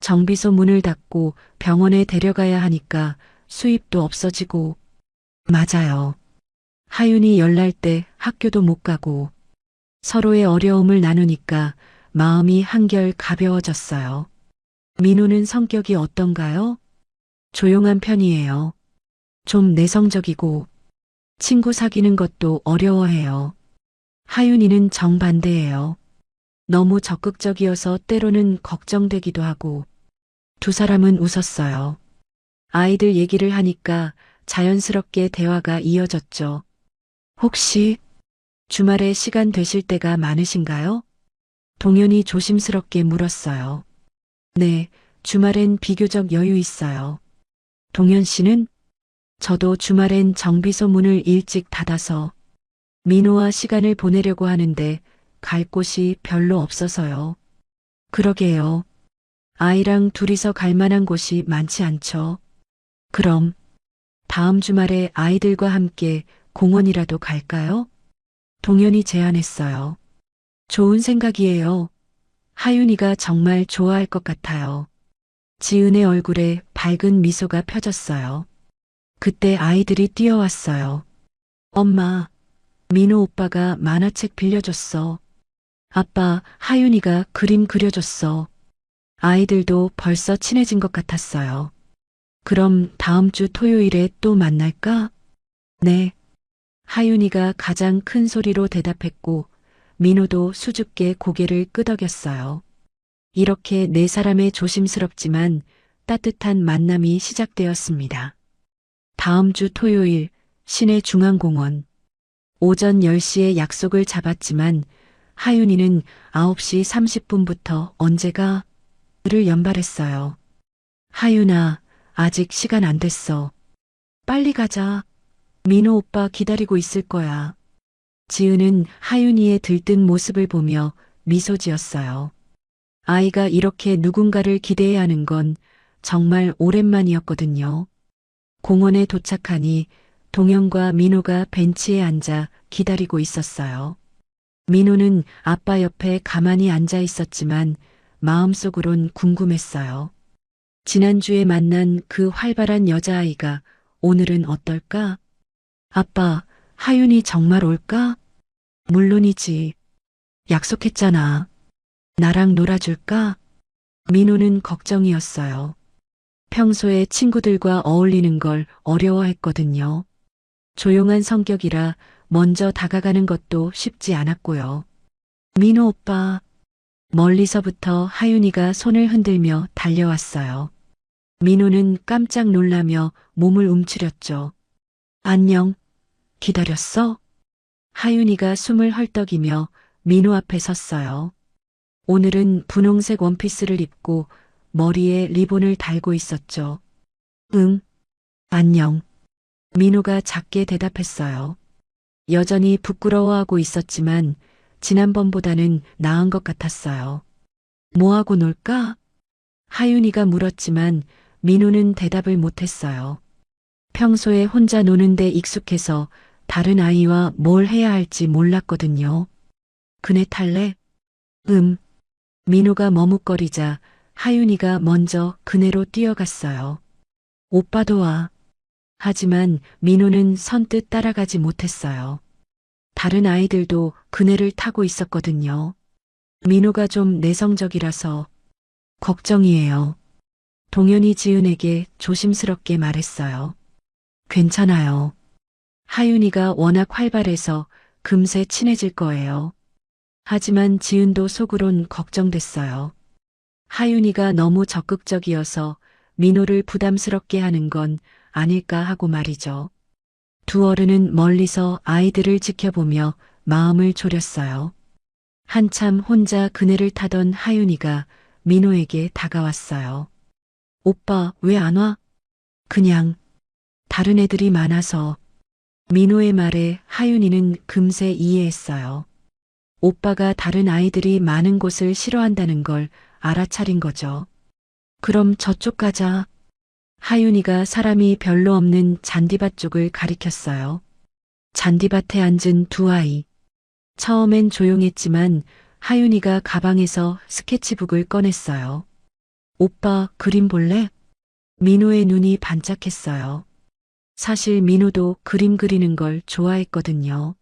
정비소 문을 닫고 병원에 데려가야 하니까 수입도 없어지고. 맞아요. 하윤이 열날 때 학교도 못 가고 서로의 어려움을 나누니까 마음이 한결 가벼워졌어요. 민호는 성격이 어떤가요? 조용한 편이에요. 좀 내성적이고 친구 사귀는 것도 어려워해요. 하윤이는 정반대예요. 너무 적극적이어서 때로는 걱정되기도 하고. 2사람은 웃었어요. 아이들 얘기를 하니까 자연스럽게 대화가 이어졌죠. 혹시 주말에 시간 되실 때가 많으신가요? 동현이 조심스럽게 물었어요. 네, 주말엔 비교적 여유 있어요. 동현 씨는? 저도 주말엔 정비소 문을 일찍 닫아서 민호와 시간을 보내려고 하는데 갈 곳이 별로 없어서요. 그러게요. 아이랑 둘이서 갈 만한 곳이 많지 않죠. 그럼 다음 주말에 아이들과 함께 공원이라도 갈까요? 동현이 제안했어요. 좋은 생각이에요. 하윤이가 정말 좋아할 것 같아요. 지은의 얼굴에 밝은 미소가 펴졌어요. 그때 아이들이 뛰어왔어요. 엄마, 민호 오빠가 만화책 빌려줬어. 아빠, 하윤이가 그림 그려줬어. 아이들도 벌써 친해진 것 같았어요. 그럼 다음 주 토요일에 또 만날까? 네. 하윤이가 가장 큰 소리로 대답했고 민호도 수줍게 고개를 끄덕였어요. 이렇게 4사람의 조심스럽지만 따뜻한 만남이 시작되었습니다. 다음 주 토요일 시내 중앙공원. 오전 10시에 약속을 잡았지만 하윤이는 9시 30분부터 언제가? 를 연발했어요. 하윤아, 아직 시간 안 됐어. 빨리 가자. 민호 오빠 기다리고 있을 거야. 지은은 하윤이의 들뜬 모습을 보며 미소 지었어요. 아이가 이렇게 누군가를 기대해야 하는 건 정말 오랜만이었거든요. 공원에 도착하니 동현과 민호가 벤치에 앉아 기다리고 있었어요. 민호는 아빠 옆에 가만히 앉아 있었지만 마음속으론 궁금했어요. 지난주에 만난 그 활발한 여자아이가 오늘은 어떨까? 아빠, 하윤이 정말 올까? 물론이지. 약속했잖아. 나랑 놀아줄까? 민호는 걱정이었어요. 평소에 친구들과 어울리는 걸 어려워했거든요. 조용한 성격이라 먼저 다가가는 것도 쉽지 않았고요. 민호 오빠. 멀리서부터 하윤이가 손을 흔들며 달려왔어요. 민호는 깜짝 놀라며 몸을 움츠렸죠. 안녕. 기다렸어? 하윤이가 숨을 헐떡이며 민호 앞에 섰어요. 오늘은 분홍색 원피스를 입고 머리에 리본을 달고 있었죠. 응, 안녕. 민호가 작게 대답했어요. 여전히 부끄러워하고 있었지만 지난번보다는 나은 것 같았어요. 뭐하고 놀까? 하윤이가 물었지만 민호는 대답을 못했어요. 평소에 혼자 노는데 익숙해서 다른 아이와 뭘 해야 할지 몰랐거든요. 그네 탈래? 민호가 머뭇거리자 하윤이가 먼저 그네로 뛰어갔어요. 오빠도 와. 하지만 민호는 선뜻 따라가지 못했어요. 다른 아이들도 그네를 타고 있었거든요. 민호가 좀 내성적이라서 걱정이에요. 동현이 지은에게 조심스럽게 말했어요. 괜찮아요. 하윤이가 워낙 활발해서 금세 친해질 거예요. 하지만 지은도 속으론 걱정됐어요. 하윤이가 너무 적극적이어서 민호를 부담스럽게 하는 건 아닐까 하고 말이죠. 두 어른은 멀리서 아이들을 지켜보며 마음을 졸였어요. 한참 혼자 그네를 타던 하윤이가 민호에게 다가왔어요. 오빠, 왜 안 와? 그냥 다른 애들이 많아서. 민호의 말에 하윤이는 금세 이해했어요. 오빠가 다른 아이들이 많은 곳을 싫어한다는 걸 알아차린 거죠. 그럼 저쪽 가자. 하윤이가 사람이 별로 없는 잔디밭 쪽을 가리켰어요. 잔디밭에 앉은 두 아이. 처음엔 조용했지만 하윤이가 가방에서 스케치북을 꺼냈어요. 오빠, 그림 볼래? 민호의 눈이 반짝했어요. 사실 민호도 그림 그리는 걸 좋아했거든요.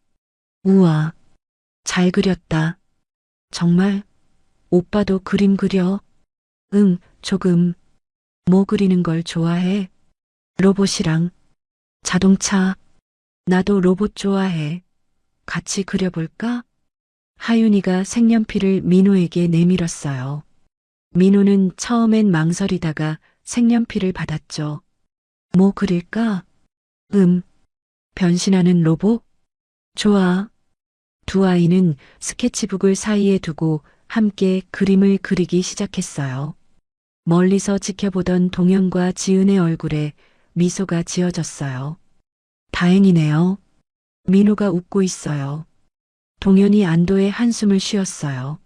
우와, 잘 그렸다. 정말? 오빠도 그림 그려? 응, 조금. 뭐 그리는 걸 좋아해? 로봇이랑 자동차. 나도 로봇 좋아해. 같이 그려볼까? 하윤이가 색연필을 민호에게 내밀었어요. 민호는 처음엔 망설이다가 색연필을 받았죠. 뭐 그릴까? 변신하는 로봇? 좋아. 두 아이는 스케치북을 사이에 두고 함께 그림을 그리기 시작했어요. 멀리서 지켜보던 동현과 지은의 얼굴에 미소가 지어졌어요. 다행이네요. 민호가 웃고 있어요. 동현이 안도의 한숨을 쉬었어요.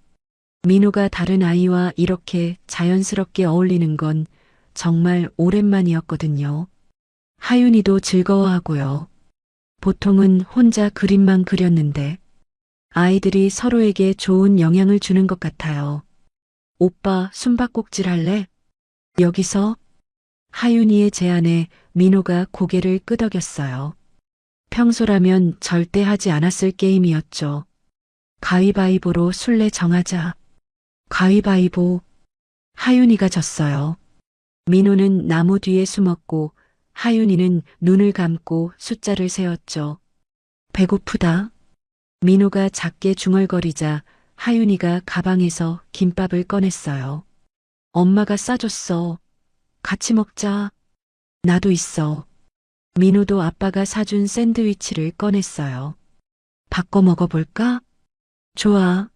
민호가 다른 아이와 이렇게 자연스럽게 어울리는 건 정말 오랜만이었거든요. 하윤이도 즐거워하고요. 보통은 혼자 그림만 그렸는데 아이들이 서로에게 좋은 영향을 주는 것 같아요. 오빠 숨바꼭질 할래? 여기서? 하윤이의 제안에 민호가 고개를 끄덕였어요. 평소라면 절대 하지 않았을 게임이었죠. 가위바위보로 술래 정하자. 가위바위보. 하윤이가 졌어요. 민호는 나무 뒤에 숨었고 하윤이는 눈을 감고 숫자를 세었죠. 배고프다. 민호가 작게 중얼거리자 하윤이가 가방에서 김밥을 꺼냈어요. 엄마가 싸줬어. 같이 먹자. 나도 있어. 민호도 아빠가 사준 샌드위치를 꺼냈어요. 바꿔 먹어볼까? 좋아.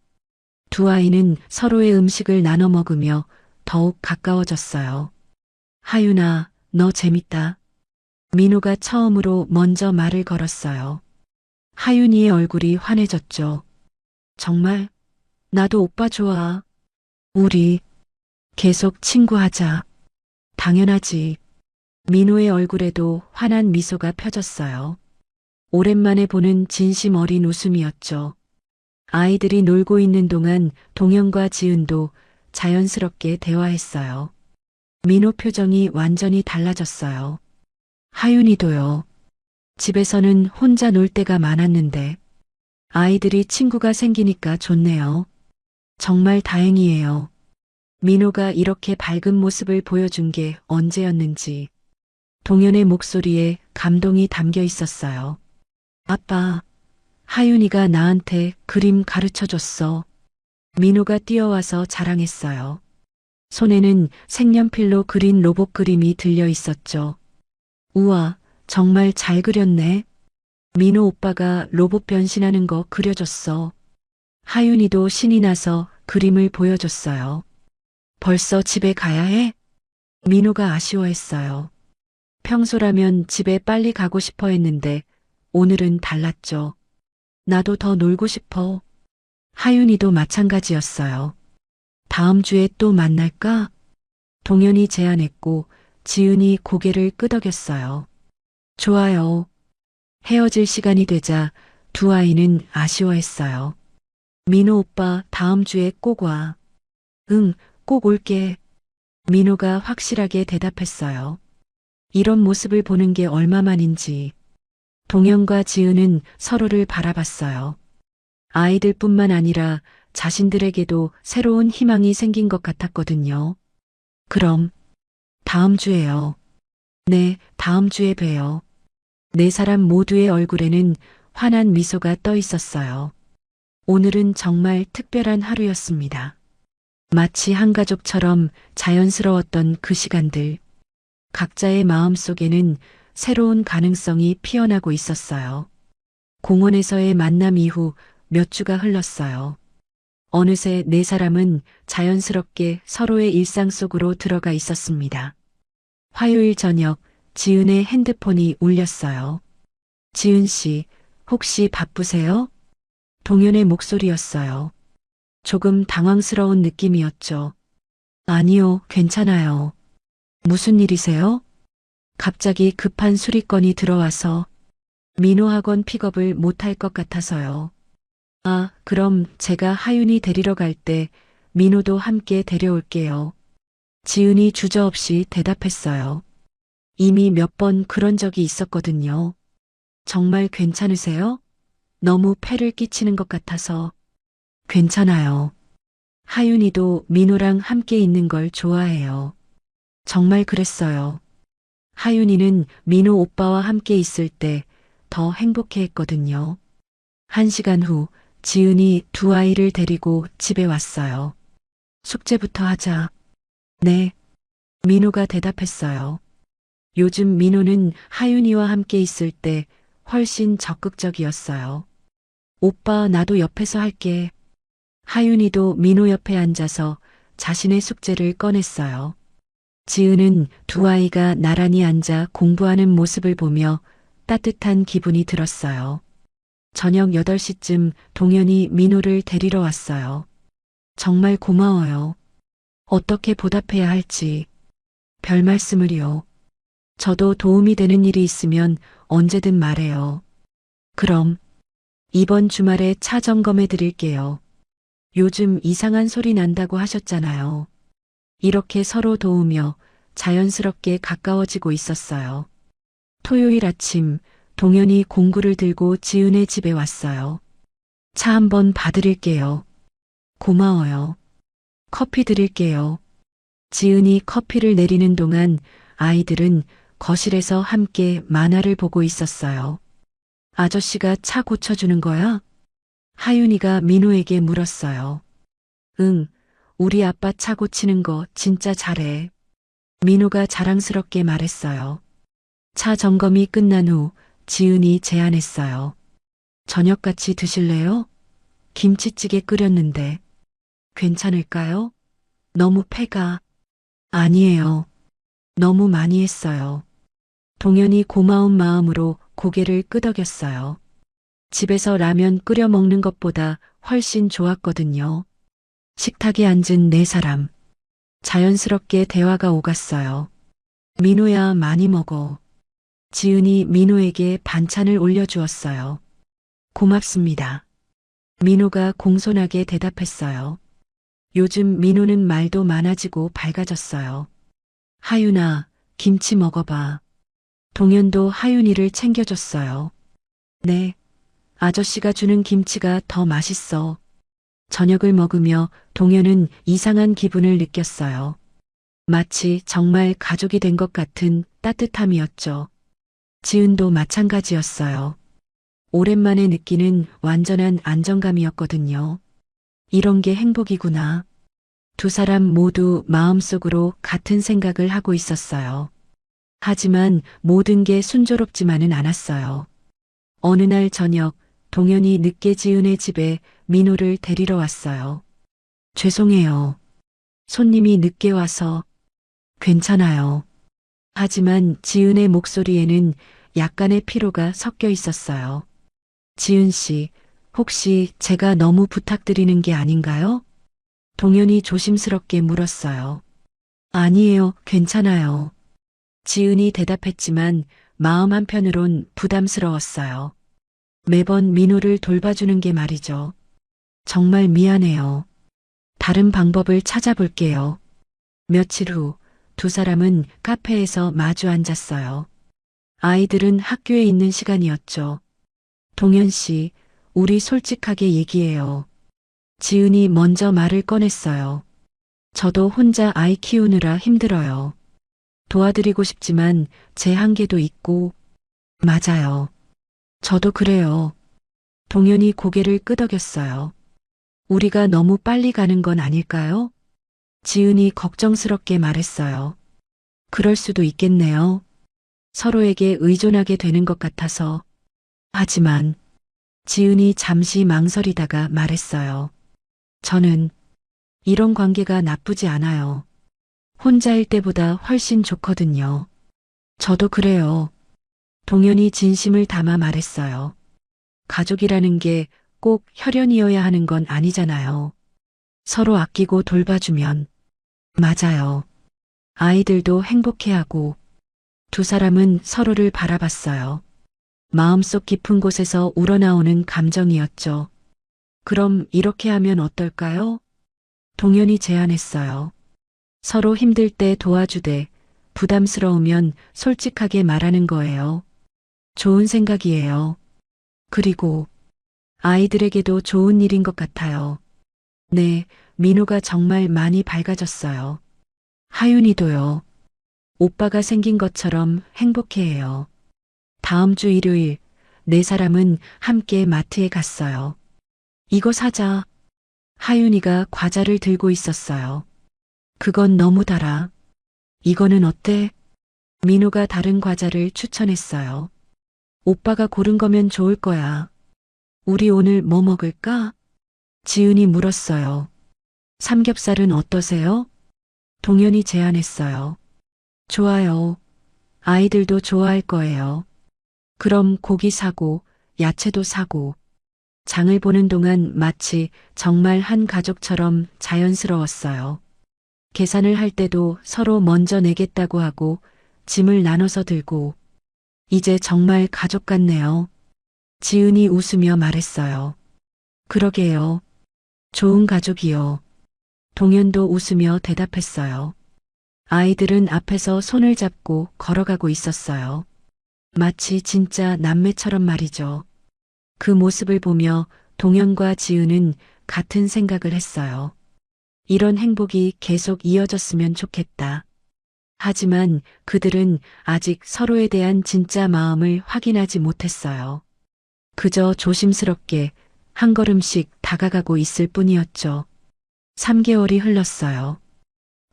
두 아이는 서로의 음식을 나눠 먹으며 더욱 가까워졌어요. 하윤아, 너 재밌다. 민호가 처음으로 먼저 말을 걸었어요. 하윤이의 얼굴이 환해졌죠. 정말? 나도 오빠 좋아. 우리 계속 친구하자. 당연하지. 민호의 얼굴에도 환한 미소가 펴졌어요. 오랜만에 보는 진심 어린 웃음이었죠. 아이들이 놀고 있는 동안 동현과 지은도 자연스럽게 대화했어요. 민호 표정이 완전히 달라졌어요. 하윤이도요. 집에서는 혼자 놀 때가 많았는데 아이들이 친구가 생기니까 좋네요. 정말 다행이에요. 민호가 이렇게 밝은 모습을 보여준 게 언제였는지 동현의 목소리에 감동이 담겨 있었어요. 아빠, 하윤이가 나한테 그림 가르쳐 줬어. 민호가 뛰어와서 자랑했어요. 손에는 색연필로 그린 로봇 그림이 들려 있었죠. 우와, 정말 잘 그렸네. 민호 오빠가 로봇 변신하는 거 그려줬어. 하윤이도 신이 나서 그림을 보여줬어요. 벌써 집에 가야 해? 민호가 아쉬워했어요. 평소라면 집에 빨리 가고 싶어 했는데 오늘은 달랐죠. 나도 더 놀고 싶어. 하윤이도 마찬가지였어요. 다음 주에 또 만날까? 동현이 제안했고 지은이 고개를 끄덕였어요. 좋아요. 헤어질 시간이 되자 두 아이는 아쉬워했어요. 민호 오빠 다음 주에 꼭 와. 응, 꼭 올게. 민호가 확실하게 대답했어요. 이런 모습을 보는 게 얼마만인지. 동현과 지은은 서로를 바라봤어요. 아이들뿐만 아니라 자신들에게도 새로운 희망이 생긴 것 같았거든요. 그럼 다음 주에요. 네, 다음 주에 봬요. 네 사람 모두의 얼굴에는 환한 미소가 떠 있었어요. 오늘은 정말 특별한 하루였습니다. 마치 한 가족처럼 자연스러웠던 그 시간들. 각자의 마음 속에는 새로운 가능성이 피어나고 있었어요. 공원에서의 만남 이후 몇 주가 흘렀어요. 어느새 네 사람은 자연스럽게 서로의 일상 속으로 들어가 있었습니다. 화요일 저녁 지은의 핸드폰이 울렸어요. 지은 씨, 혹시 바쁘세요? 동현의 목소리였어요. 조금 당황스러운 느낌이었죠. 아니요, 괜찮아요. 무슨 일이세요? 갑자기 급한 수리건이 들어와서 민호 학원 픽업을 못할 것 같아서요. 아, 그럼 제가 하윤이 데리러 갈 때 민호도 함께 데려올게요. 지은이 주저없이 대답했어요. 이미 몇 번 그런 적이 있었거든요. 정말 괜찮으세요? 너무 폐를 끼치는 것 같아서. 괜찮아요. 하윤이도 민호랑 함께 있는 걸 좋아해요. 정말 그랬어요. 하윤이는 민호 오빠와 함께 있을 때 더 행복해 했거든요. 1시간 후 지은이 두 아이를 데리고 집에 왔어요. 숙제부터 하자. 네. 민호가 대답했어요. 요즘 민호는 하윤이와 함께 있을 때 훨씬 적극적이었어요. 오빠, 나도 옆에서 할게. 하윤이도 민호 옆에 앉아서 자신의 숙제를 꺼냈어요. 지은은 두 아이가 나란히 앉아 공부하는 모습을 보며 따뜻한 기분이 들었어요. 저녁 8시쯤 동현이 민호를 데리러 왔어요. 정말 고마워요. 어떻게 보답해야 할지. 별 말씀을요. 저도 도움이 되는 일이 있으면 언제든 말해요. 그럼 이번 주말에 차 점검해 드릴게요. 요즘 이상한 소리 난다고 하셨잖아요. 이렇게 서로 도우며 자연스럽게 가까워지고 있었어요. 토요일 아침 동현이 공구를 들고 지은의 집에 왔어요. 차 한번 봐드릴게요. 고마워요. 커피 드릴게요. 지은이 커피를 내리는 동안 아이들은 거실에서 함께 만화를 보고 있었어요. 아저씨가 차 고쳐주는 거야? 하윤이가 민호에게 물었어요. 응, 우리 아빠 차 고치는 거 진짜 잘해. 민호가 자랑스럽게 말했어요. 차 점검이 끝난 후 지은이 제안했어요. 저녁 같이 드실래요? 김치찌개 끓였는데 괜찮을까요? 너무 패가. 아니에요. 너무 많이 했어요. 동현이 고마운 마음으로 고개를 끄덕였어요. 집에서 라면 끓여 먹는 것보다 훨씬 좋았거든요. 식탁에 앉은 네 사람. 자연스럽게 대화가 오갔어요. 민호야, 많이 먹어. 지은이 민호에게 반찬을 올려주었어요. 고맙습니다. 민호가 공손하게 대답했어요. 요즘 민호는 말도 많아지고 밝아졌어요. 하윤아, 김치 먹어봐. 동현도 하윤이를 챙겨줬어요. 네, 아저씨가 주는 김치가 더 맛있어. 저녁을 먹으며 동현은 이상한 기분을 느꼈어요. 마치 정말 가족이 된 것 같은 따뜻함이었죠. 지은도 마찬가지였어요. 오랜만에 느끼는 완전한 안정감이었거든요. 이런 게 행복이구나. 두 사람 모두 마음속으로 같은 생각을 하고 있었어요. 하지만 모든 게 순조롭지만은 않았어요. 어느 날 저녁, 동현이 늦게 지은의 집에 민호를 데리러 왔어요. 죄송해요. 손님이 늦게 와서. 괜찮아요. 하지만 지은의 목소리에는 약간의 피로가 섞여 있었어요. 지은 씨, 혹시 제가 너무 부탁드리는 게 아닌가요? 동현이 조심스럽게 물었어요. 아니에요, 괜찮아요. 지은이 대답했지만 마음 한편으론 부담스러웠어요. 매번 민호를 돌봐주는 게 말이죠. 정말 미안해요. 다른 방법을 찾아볼게요. 며칠 후 두 사람은 카페에서 마주 앉았어요. 아이들은 학교에 있는 시간이었죠. 동현 씨, 우리 솔직하게 얘기해요. 지은이 먼저 말을 꺼냈어요. 저도 혼자 아이 키우느라 힘들어요. 도와드리고 싶지만 제 한계도 있고. 맞아요. 저도 그래요. 동현이 고개를 끄덕였어요. 우리가 너무 빨리 가는 건 아닐까요? 지은이 걱정스럽게 말했어요. 그럴 수도 있겠네요. 서로에게 의존하게 되는 것 같아서. 하지만 지은이 잠시 망설이다가 말했어요. 저는 이런 관계가 나쁘지 않아요. 혼자일 때보다 훨씬 좋거든요. 저도 그래요. 동현이 진심을 담아 말했어요. 가족이라는 게 꼭 혈연이어야 하는 건 아니잖아요. 서로 아끼고 돌봐주면. 맞아요. 아이들도 행복해하고. 두 사람은 서로를 바라봤어요. 마음속 깊은 곳에서 우러나오는 감정이었죠. 그럼 이렇게 하면 어떨까요? 동현이 제안했어요. 서로 힘들 때 도와주되 부담스러우면 솔직하게 말하는 거예요. 좋은 생각이에요. 그리고 아이들에게도 좋은 일인 것 같아요. 네, 민호가 정말 많이 밝아졌어요. 하윤이도요. 오빠가 생긴 것처럼 행복해해요. 다음 주 일요일, 네 사람은 함께 마트에 갔어요. 이거 사자. 하윤이가 과자를 들고 있었어요. 그건 너무 달아. 이거는 어때? 민호가 다른 과자를 추천했어요. 오빠가 고른 거면 좋을 거야. 우리 오늘 뭐 먹을까? 지은이 물었어요. 삼겹살은 어떠세요? 동현이 제안했어요. 좋아요. 아이들도 좋아할 거예요. 그럼 고기 사고, 야채도 사고. 장을 보는 동안 마치 정말 한 가족처럼 자연스러웠어요. 계산을 할 때도 서로 먼저 내겠다고 하고 짐을 나눠서 들고. 이제 정말 가족 같네요. 지은이 웃으며 말했어요. 그러게요. 좋은 가족이요. 동현도 웃으며 대답했어요. 아이들은 앞에서 손을 잡고 걸어가고 있었어요. 마치 진짜 남매처럼 말이죠. 그 모습을 보며 동현과 지은은 같은 생각을 했어요. 이런 행복이 계속 이어졌으면 좋겠다. 하지만 그들은 아직 서로에 대한 진짜 마음을 확인하지 못했어요. 그저 조심스럽게 한 걸음씩 다가가고 있을 뿐이었죠. 3개월이 흘렀어요.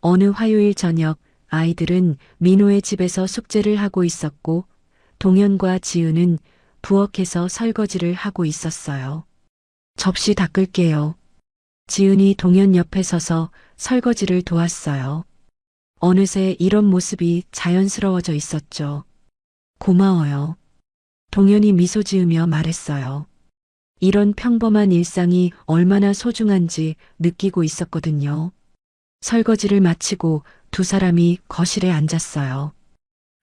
어느 화요일 저녁 아이들은 민호의 집에서 숙제를 하고 있었고 동현과 지은은 부엌에서 설거지를 하고 있었어요. 접시 닦을게요. 지은이 동현 옆에 서서 설거지를 도왔어요. 어느새 이런 모습이 자연스러워져 있었죠. 고마워요. 동현이 미소 지으며 말했어요. 이런 평범한 일상이 얼마나 소중한지 느끼고 있었거든요. 설거지를 마치고 두 사람이 거실에 앉았어요.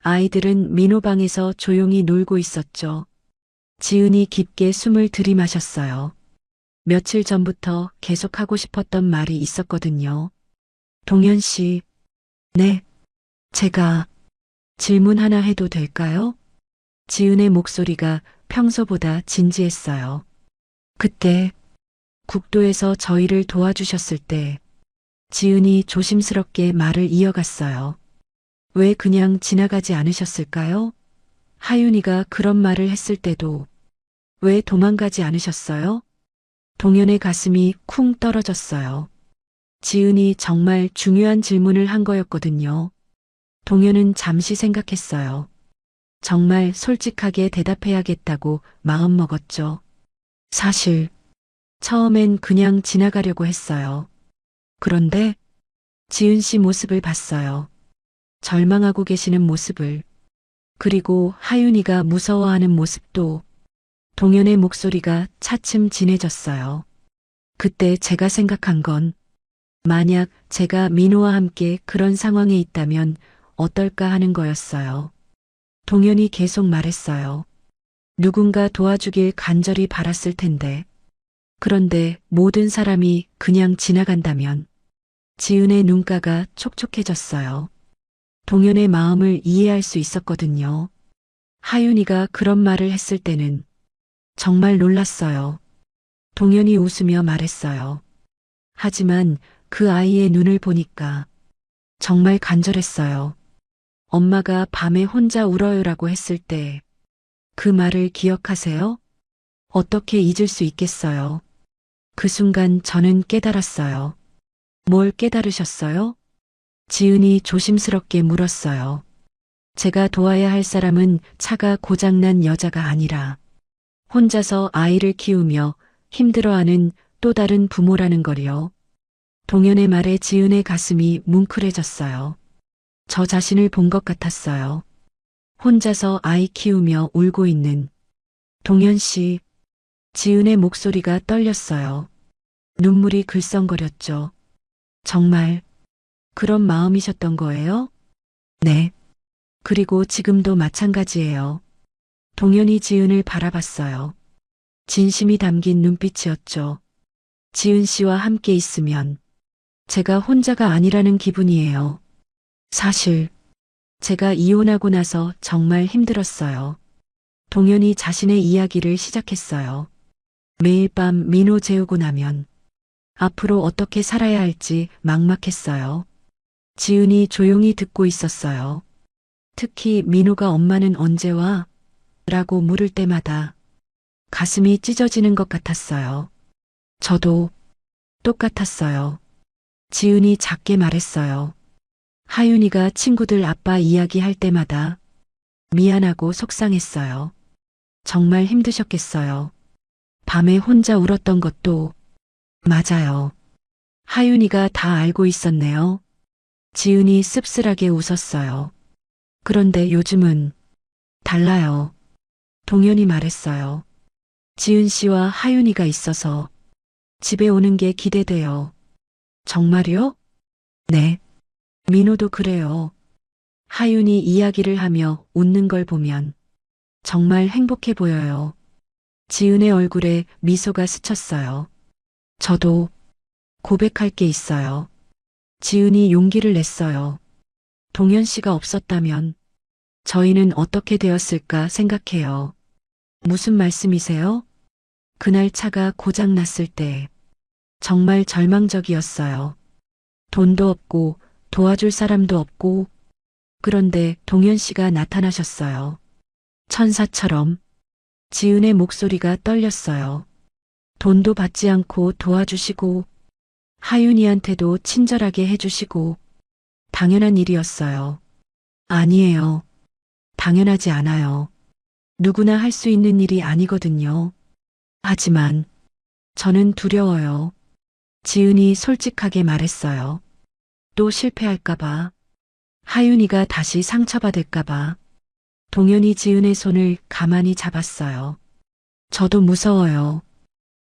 아이들은 민호 방에서 조용히 놀고 있었죠. 지은이 깊게 숨을 들이마셨어요. 며칠 전부터 계속 하고 싶었던 말이 있었거든요. 동현 씨, 네, 제가 질문 하나 해도 될까요? 지은의 목소리가 평소보다 진지했어요. 그때 국도에서 저희를 도와주셨을 때 지은이 조심스럽게 말을 이어갔어요. 왜 그냥 지나가지 않으셨을까요? 하윤이가 그런 말을 했을 때도 왜 도망가지 않으셨어요? 동현의 가슴이 쿵 떨어졌어요. 지은이 정말 중요한 질문을 한 거였거든요. 동현은 잠시 생각했어요. 정말 솔직하게 대답해야겠다고 마음먹었죠. 사실 처음엔 그냥 지나가려고 했어요. 그런데 지은 씨 모습을 봤어요. 절망하고 계시는 모습을. 그리고 하윤이가 무서워하는 모습도. 동현의 목소리가 차츰 진해졌어요. 그때 제가 생각한 건 만약 제가 민호와 함께 그런 상황에 있다면 어떨까 하는 거였어요. 동현이 계속 말했어요. 누군가 도와주길 간절히 바랐을 텐데. 그런데 모든 사람이 그냥 지나간다면. 지은의 눈가가 촉촉해졌어요. 동현의 마음을 이해할 수 있었거든요. 하윤이가 그런 말을 했을 때는 정말 놀랐어요. 동현이 웃으며 말했어요. 하지만 그 아이의 눈을 보니까 정말 간절했어요. 엄마가 밤에 혼자 울어요라고 했을 때 그 말을 기억하세요? 어떻게 잊을 수 있겠어요? 그 순간 저는 깨달았어요. 뭘 깨달으셨어요? 지은이 조심스럽게 물었어요. 제가 도와야 할 사람은 차가 고장난 여자가 아니라 혼자서 아이를 키우며 힘들어하는 또 다른 부모라는 걸요. 동현의 말에 지은의 가슴이 뭉클해졌어요. 저 자신을 본 것 같았어요. 혼자서 아이 키우며 울고 있는 동현 씨. 지은의 목소리가 떨렸어요. 눈물이 글썽거렸죠. 정말 그런 마음이셨던 거예요? 네. 그리고 지금도 마찬가지예요. 동현이 지은을 바라봤어요. 진심이 담긴 눈빛이었죠. 지은 씨와 함께 있으면 제가 혼자가 아니라는 기분이에요. 사실 제가 이혼하고 나서 정말 힘들었어요. 동현이 자신의 이야기를 시작했어요. 매일 밤 민호 재우고 나면 앞으로 어떻게 살아야 할지 막막했어요. 지은이 조용히 듣고 있었어요. 특히 민호가 엄마는 언제 와? 라고 물을 때마다 가슴이 찢어지는 것 같았어요. 저도 똑같았어요. 지은이 작게 말했어요. 하윤이가 친구들 아빠 이야기할 때마다 미안하고 속상했어요. 정말 힘드셨겠어요. 밤에 혼자 울었던 것도. 맞아요. 하윤이가 다 알고 있었네요. 지은이 씁쓸하게 웃었어요. 그런데 요즘은 달라요. 동현이 말했어요. 지은 씨와 하윤이가 있어서 집에 오는 게 기대돼요. 정말요? 네. 민호도 그래요. 하윤이 이야기를 하며 웃는 걸 보면 정말 행복해 보여요. 지은의 얼굴에 미소가 스쳤어요. 저도 고백할 게 있어요. 지은이 용기를 냈어요. 동현 씨가 없었다면 저희는 어떻게 되었을까 생각해요. 무슨 말씀이세요? 그날 차가 고장 났을 때 정말 절망적이었어요. 돈도 없고 도와줄 사람도 없고. 그런데 동현 씨가 나타나셨어요. 천사처럼. 지은의 목소리가 떨렸어요. 돈도 받지 않고 도와주시고 하윤이한테도 친절하게 해주시고 당연한 일이었어요. 아니에요. 당연하지 않아요. 누구나 할 수 있는 일이 아니거든요. 하지만 저는 두려워요. 지은이 솔직하게 말했어요. 또 실패할까봐. 하윤이가 다시 상처받을까봐. 동현이 지은의 손을 가만히 잡았어요. 저도 무서워요.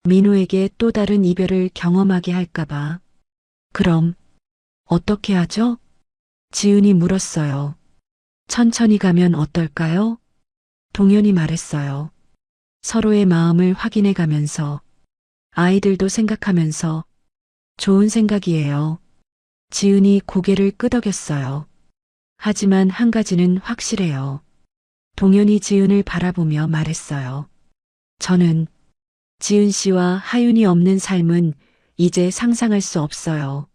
민호에게 또 다른 이별을 경험하게 할까봐. 그럼 어떻게 하죠? 지은이 물었어요. 천천히 가면 어떨까요? 동현이 말했어요. 서로의 마음을 확인해 가면서, 아이들도 생각하면서. 좋은 생각이에요. 지은이 고개를 끄덕였어요. 하지만 한 가지는 확실해요. 동현이 지은을 바라보며 말했어요. 저는 지은 씨와 하윤이 없는 삶은 이제 상상할 수 없어요.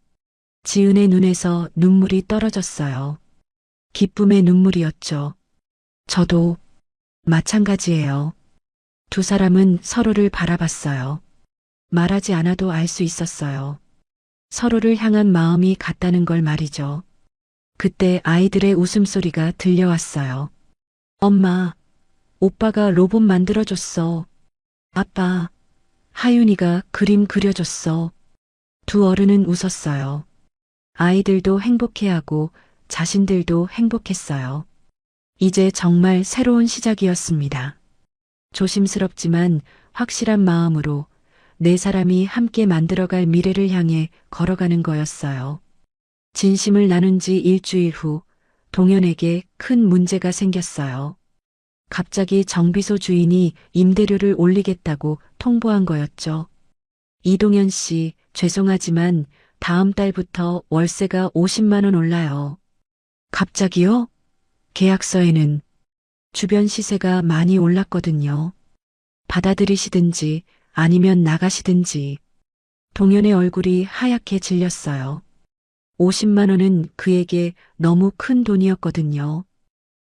지은의 눈에서 눈물이 떨어졌어요. 기쁨의 눈물이었죠. 저도 마찬가지예요. 두 사람은 서로를 바라봤어요. 말하지 않아도 알 수 있었어요. 서로를 향한 마음이 같다는 걸 말이죠. 그때 아이들의 웃음소리가 들려왔어요. 엄마, 오빠가 로봇 만들어줬어. 아빠, 하윤이가 그림 그려줬어. 두 어른은 웃었어요. 아이들도 행복해하고 자신들도 행복했어요. 이제 정말 새로운 시작이었습니다. 조심스럽지만 확실한 마음으로 네 사람이 함께 만들어갈 미래를 향해 걸어가는 거였어요. 진심을 나눈 지 일주일 후 동현에게 큰 문제가 생겼어요. 갑자기 정비소 주인이 임대료를 올리겠다고 통보한 거였죠. 이동현 씨, 죄송하지만 다음 달부터 월세가 50만 원 올라요. 갑자기요? 계약서에는 주변 시세가 많이 올랐거든요. 받아들이시든지 아니면 나가시든지. 동현의 얼굴이 하얗게 질렸어요. 50만 원은 그에게 너무 큰 돈이었거든요.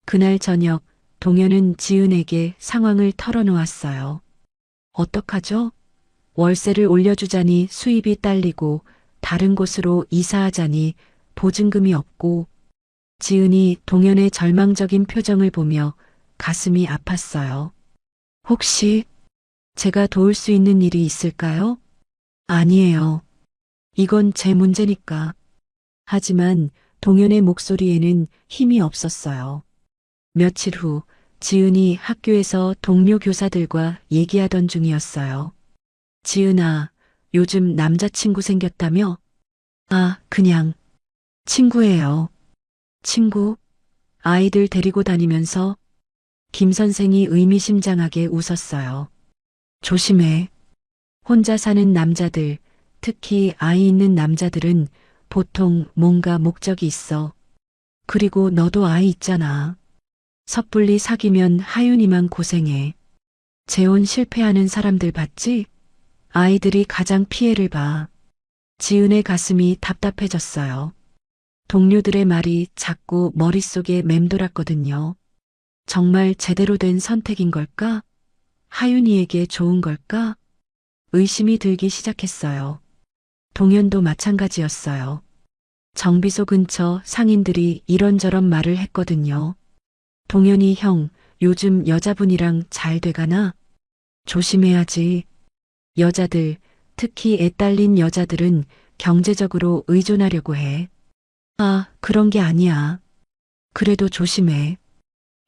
그날 저녁 동현은 지은에게 상황을 털어놓았어요. 어떡하죠? 월세를 올려주자니 수입이 딸리고 다른 곳으로 이사하자니 보증금이 없고. 지은이 동현의 절망적인 표정을 보며 가슴이 아팠어요. 혹시 제가 도울 수 있는 일이 있을까요? 아니에요. 이건 제 문제니까. 하지만 동현의 목소리에는 힘이 없었어요. 며칠 후 지은이 학교에서 동료 교사들과 얘기하던 중이었어요. 지은아, 요즘 남자친구 생겼다며? 아, 그냥 친구예요. 친구? 아이들 데리고 다니면서? 김 선생이 의미심장하게 웃었어요. 조심해. 혼자 사는 남자들, 특히 아이 있는 남자들은 보통 뭔가 목적이 있어. 그리고 너도 아이 있잖아. 섣불리 사귀면 하윤이만 고생해. 재혼 실패하는 사람들 봤지? 아이들이 가장 피해를 봐. 지은의 가슴이 답답해졌어요. 동료들의 말이 자꾸 머릿속에 맴돌았거든요. 정말 제대로 된 선택인 걸까? 하윤이에게 좋은 걸까? 의심이 들기 시작했어요. 동현도 마찬가지였어요. 정비소 근처 상인들이 이런저런 말을 했거든요. 동현이 형, 요즘 여자분이랑 잘 돼가나? 조심해야지. 여자들, 특히 애 딸린 여자들은 경제적으로 의존하려고 해. 아, 그런 게 아니야. 그래도 조심해.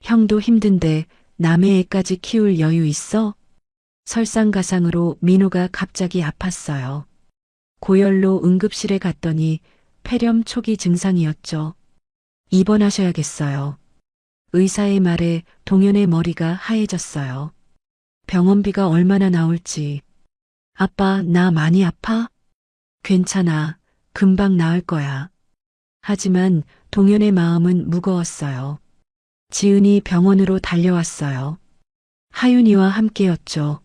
형도 힘든데 남의 애까지 키울 여유 있어? 설상가상으로 민호가 갑자기 아팠어요. 고열로 응급실에 갔더니 폐렴 초기 증상이었죠. 입원하셔야겠어요. 의사의 말에 동현의 머리가 하얘졌어요. 병원비가 얼마나 나올지. 아빠, 나 많이 아파? 괜찮아. 금방 나을 거야. 하지만 동현의 마음은 무거웠어요. 지은이 병원으로 달려왔어요. 하윤이와 함께였죠.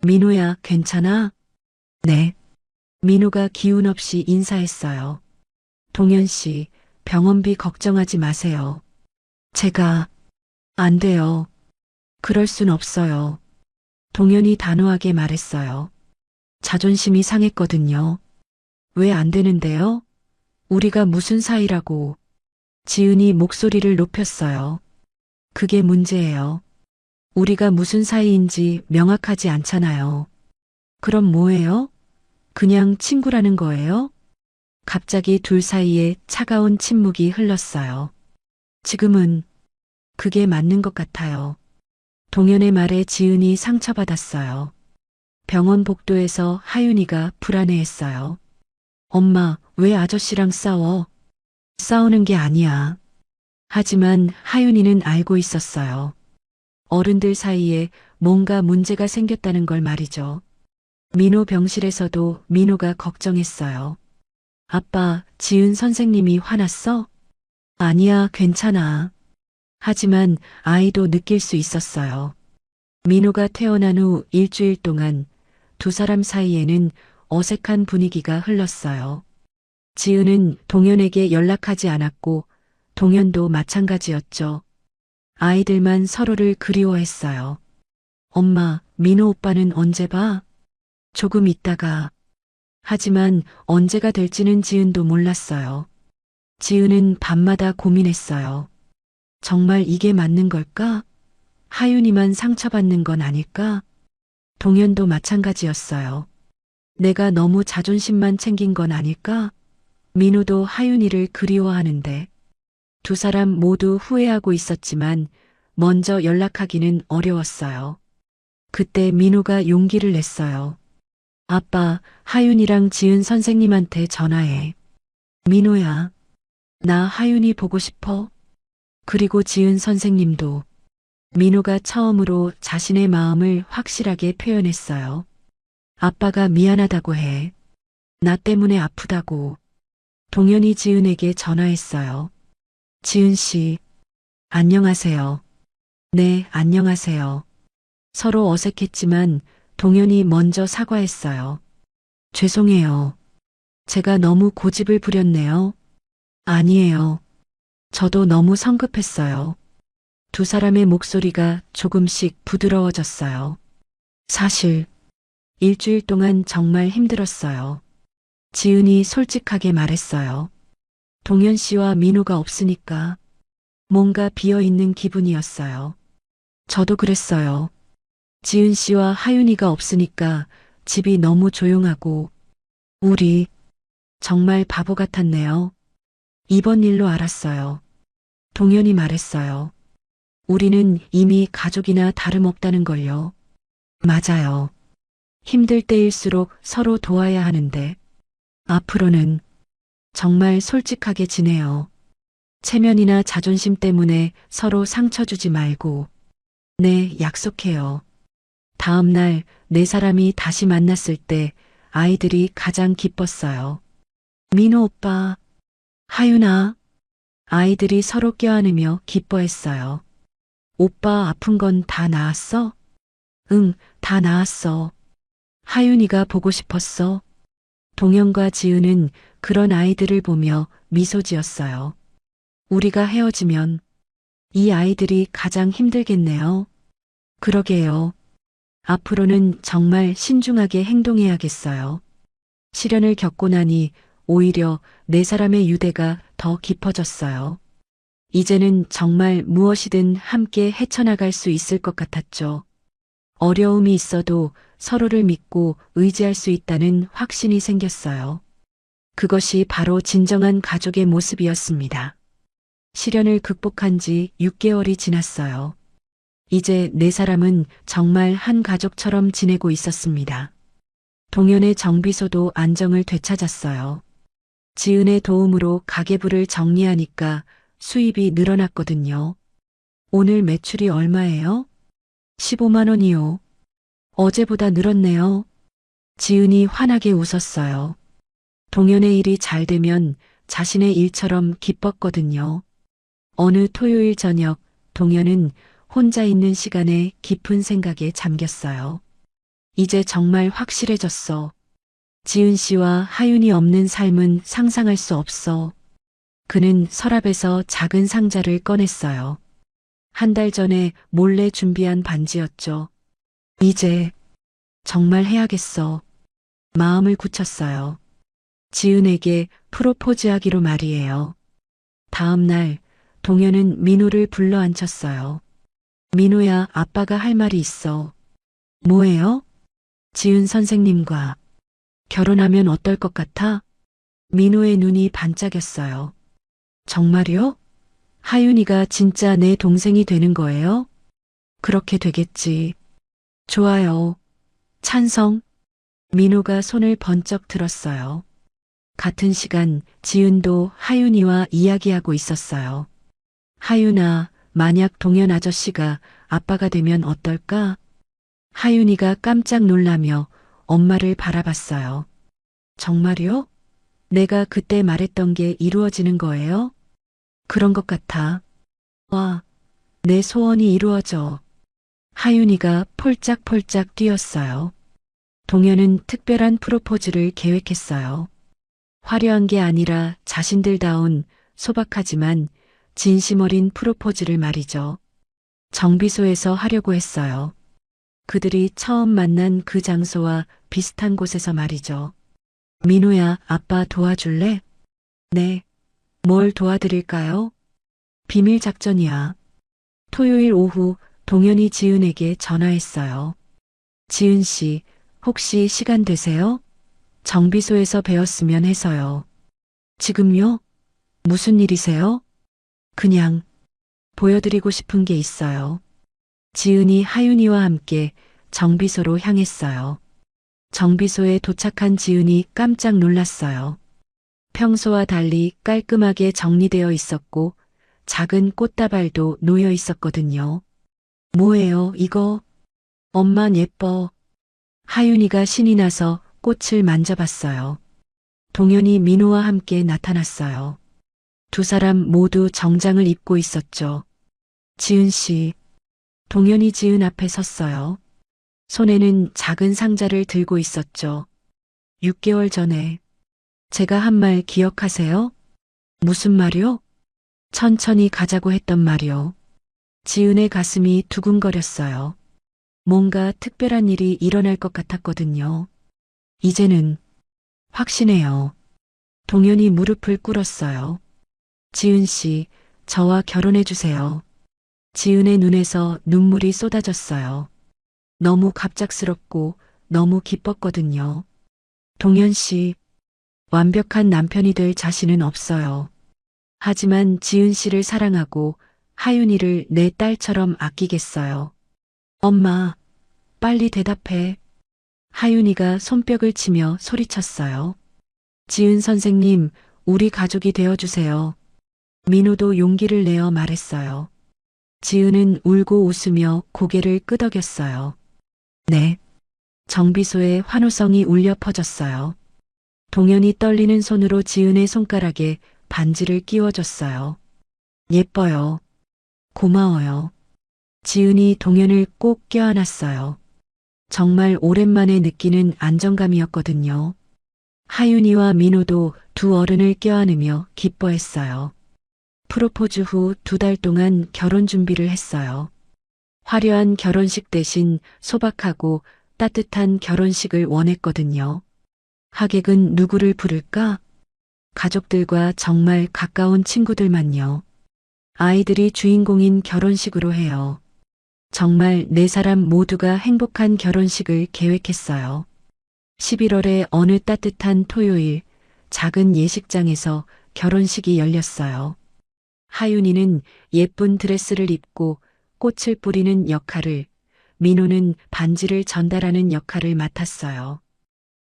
민호야, 괜찮아? 네. 민호가 기운 없이 인사했어요. 동현 씨, 병원비 걱정하지 마세요. 제가 안 돼요. 그럴 순 없어요. 동현이 단호하게 말했어요. 자존심이 상했거든요. 왜 안 되는데요? 우리가 무슨 사이라고. 지은이 목소리를 높였어요. 그게 문제예요. 우리가 무슨 사이인지 명확하지 않잖아요. 그럼 뭐예요? 그냥 친구라는 거예요? 갑자기 둘 사이에 차가운 침묵이 흘렀어요. 지금은 그게 맞는 것 같아요. 동현의 말에 지은이 상처받았어요. 병원 복도에서 하윤이가 불안해했어요. 엄마, 왜 아저씨랑 싸워? 싸우는 게 아니야. 하지만 하윤이는 알고 있었어요. 어른들 사이에 뭔가 문제가 생겼다는 걸 말이죠. 민호 병실에서도 민호가 걱정했어요. 아빠, 지은 선생님이 화났어? 아니야, 괜찮아. 하지만 아이도 느낄 수 있었어요. 민호가 태어난 후 일주일 동안 두 사람 사이에는 어색한 분위기가 흘렀어요. 지은은 동현에게 연락하지 않았고 동현도 마찬가지였죠. 아이들만 서로를 그리워했어요. 엄마, 민호 오빠는 언제 봐? 조금 있다가. 하지만 언제가 될지는 지은도 몰랐어요. 지은은 밤마다 고민했어요. 정말 이게 맞는 걸까? 하윤이만 상처받는 건 아닐까? 동현도 마찬가지였어요. 내가 너무 자존심만 챙긴 건 아닐까? 민호도 하윤이를 그리워하는데 두 사람 모두 후회하고 있었지만 먼저 연락하기는 어려웠어요. 그때 민호가 용기를 냈어요. 아빠, 하윤이랑 지은 선생님한테 전화해. 민호야, 나 하윤이 보고 싶어. 그리고 지은 선생님도. 민호가 처음으로 자신의 마음을 확실하게 표현했어요. 아빠가 미안하다고 해. 나 때문에 아프다고. 동현이 지은에게 전화했어요. 지은 씨, 안녕하세요. 네, 안녕하세요. 서로 어색했지만 동현이 먼저 사과했어요. 죄송해요. 제가 너무 고집을 부렸네요. 아니에요. 저도 너무 성급했어요. 두 사람의 목소리가 조금씩 부드러워졌어요. 사실 일주일 동안 정말 힘들었어요. 지은이 솔직하게 말했어요. 동현 씨와 민호가 없으니까 뭔가 비어있는 기분이었어요. 저도 그랬어요. 지은 씨와 하윤이가 없으니까 집이 너무 조용하고 우리 정말 바보 같았네요. 이번 일로 알았어요. 동현이 말했어요. 우리는 이미 가족이나 다름없다는 걸요. 맞아요. 힘들 때일수록 서로 도와야 하는데 앞으로는 정말 솔직하게 지내요. 체면이나 자존심 때문에 서로 상처 주지 말고. 네, 약속해요. 다음 날 네 사람이 다시 만났을 때 아이들이 가장 기뻤어요. 민호 오빠, 하윤아. 아이들이 서로 껴안으며 기뻐했어요. 오빠 아픈 건 다 나았어? 응, 다 나았어. 하윤이가 보고 싶었어. 동현과 지은은 그런 아이들을 보며 미소 지었어요. 우리가 헤어지면 이 아이들이 가장 힘들겠네요. 그러게요. 앞으로는 정말 신중하게 행동해야겠어요. 시련을 겪고 나니 오히려 네 사람의 유대가 더 깊어졌어요. 이제는 정말 무엇이든 함께 헤쳐나갈 수 있을 것 같았죠. 어려움이 있어도 서로를 믿고 의지할 수 있다는 확신이 생겼어요. 그것이 바로 진정한 가족의 모습이었습니다. 시련을 극복한 지 6개월이 지났어요. 이제 네 사람은 정말 한 가족처럼 지내고 있었습니다. 동현의 정비소도 안정을 되찾았어요. 지은의 도움으로 가계부를 정리하니까 수입이 늘어났거든요. 오늘 매출이 얼마예요? 15만 원이요. 어제보다 늘었네요. 지은이 환하게 웃었어요. 동현의 일이 잘 되면 자신의 일처럼 기뻤거든요. 어느 토요일 저녁 동현은 혼자 있는 시간에 깊은 생각에 잠겼어요. 이제 정말 확실해졌어. 지은 씨와 하윤이 없는 삶은 상상할 수 없어. 그는 서랍에서 작은 상자를 꺼냈어요. 한 달 전에 몰래 준비한 반지였죠. 이제 정말 해야겠어. 마음을 굳혔어요. 지은에게 프로포즈하기로 말이에요. 다음 날 동현은 민호를 불러 앉혔어요. 민호야, 아빠가 할 말이 있어. 뭐예요? 지은 선생님과 결혼하면 어떨 것 같아? 민호의 눈이 반짝였어요. 정말요? 하윤이가 진짜 내 동생이 되는 거예요? 그렇게 되겠지. 좋아요. 찬성. 민호가 손을 번쩍 들었어요. 같은 시간 지은도 하윤이와 이야기하고 있었어요. 하윤아, 만약 동현 아저씨가 아빠가 되면 어떨까? 하윤이가 깜짝 놀라며 엄마를 바라봤어요. 정말요? 내가 그때 말했던 게 이루어지는 거예요? 그런 것 같아. 와, 내 소원이 이루어져. 하윤이가 폴짝폴짝 뛰었어요. 동현은 특별한 프로포즈를 계획했어요. 화려한 게 아니라 자신들다운 소박하지만 진심 어린 프로포즈를 말이죠. 정비소에서 하려고 했어요. 그들이 처음 만난 그 장소와 비슷한 곳에서 말이죠. 민호야, 아빠 도와줄래? 네. 뭘 도와드릴까요? 비밀 작전이야. 토요일 오후 동현이 지은에게 전화했어요. 지은 씨, 혹시 시간 되세요? 정비소에서 배웠으면 해서요. 지금요? 무슨 일이세요? 그냥 보여드리고 싶은 게 있어요. 지은이 하윤이와 함께 정비소로 향했어요. 정비소에 도착한 지은이 깜짝 놀랐어요. 평소와 달리 깔끔하게 정리되어 있었고 작은 꽃다발도 놓여 있었거든요. 뭐예요, 이거? 엄만 예뻐. 하윤이가 신이 나서 꽃을 만져봤어요. 동현이 민호와 함께 나타났어요. 두 사람 모두 정장을 입고 있었죠. 지은 씨. 동현이 지은 앞에 섰어요. 손에는 작은 상자를 들고 있었죠. 6개월 전에 제가 한 말 기억하세요? 무슨 말이요? 천천히 가자고 했던 말이요. 지은의 가슴이 두근거렸어요. 뭔가 특별한 일이 일어날 것 같았거든요. 이제는 확신해요. 동현이 무릎을 꿇었어요. 지은 씨, 저와 결혼해 주세요. 지은의 눈에서 눈물이 쏟아졌어요. 너무 갑작스럽고 너무 기뻤거든요. 동현 씨, 완벽한 남편이 될 자신은 없어요. 하지만 지은 씨를 사랑하고 하윤이를 내 딸처럼 아끼겠어요. 엄마, 빨리 대답해. 하윤이가 손뼉을 치며 소리쳤어요. 지은 선생님, 우리 가족이 되어주세요. 민호도 용기를 내어 말했어요. 지은은 울고 웃으며 고개를 끄덕였어요. 네. 정비소의 환호성이 울려 퍼졌어요. 동현이 떨리는 손으로 지은의 손가락에 반지를 끼워줬어요. 예뻐요. 고마워요. 지은이 동현을 꼭 껴안았어요. 정말 오랜만에 느끼는 안정감이었거든요. 하윤이와 민호도 두 어른을 껴안으며 기뻐했어요. 프로포즈 후 2달 동안 결혼 준비를 했어요. 화려한 결혼식 대신 소박하고 따뜻한 결혼식을 원했거든요. 하객은 누구를 부를까? 가족들과 정말 가까운 친구들만요. 아이들이 주인공인 결혼식으로 해요. 정말 4사람 모두가 행복한 결혼식을 계획했어요. 11월의 어느 따뜻한 토요일, 작은 예식장에서 결혼식이 열렸어요. 하윤이는 예쁜 드레스를 입고 꽃을 뿌리는 역할을, 민호는 반지를 전달하는 역할을 맡았어요.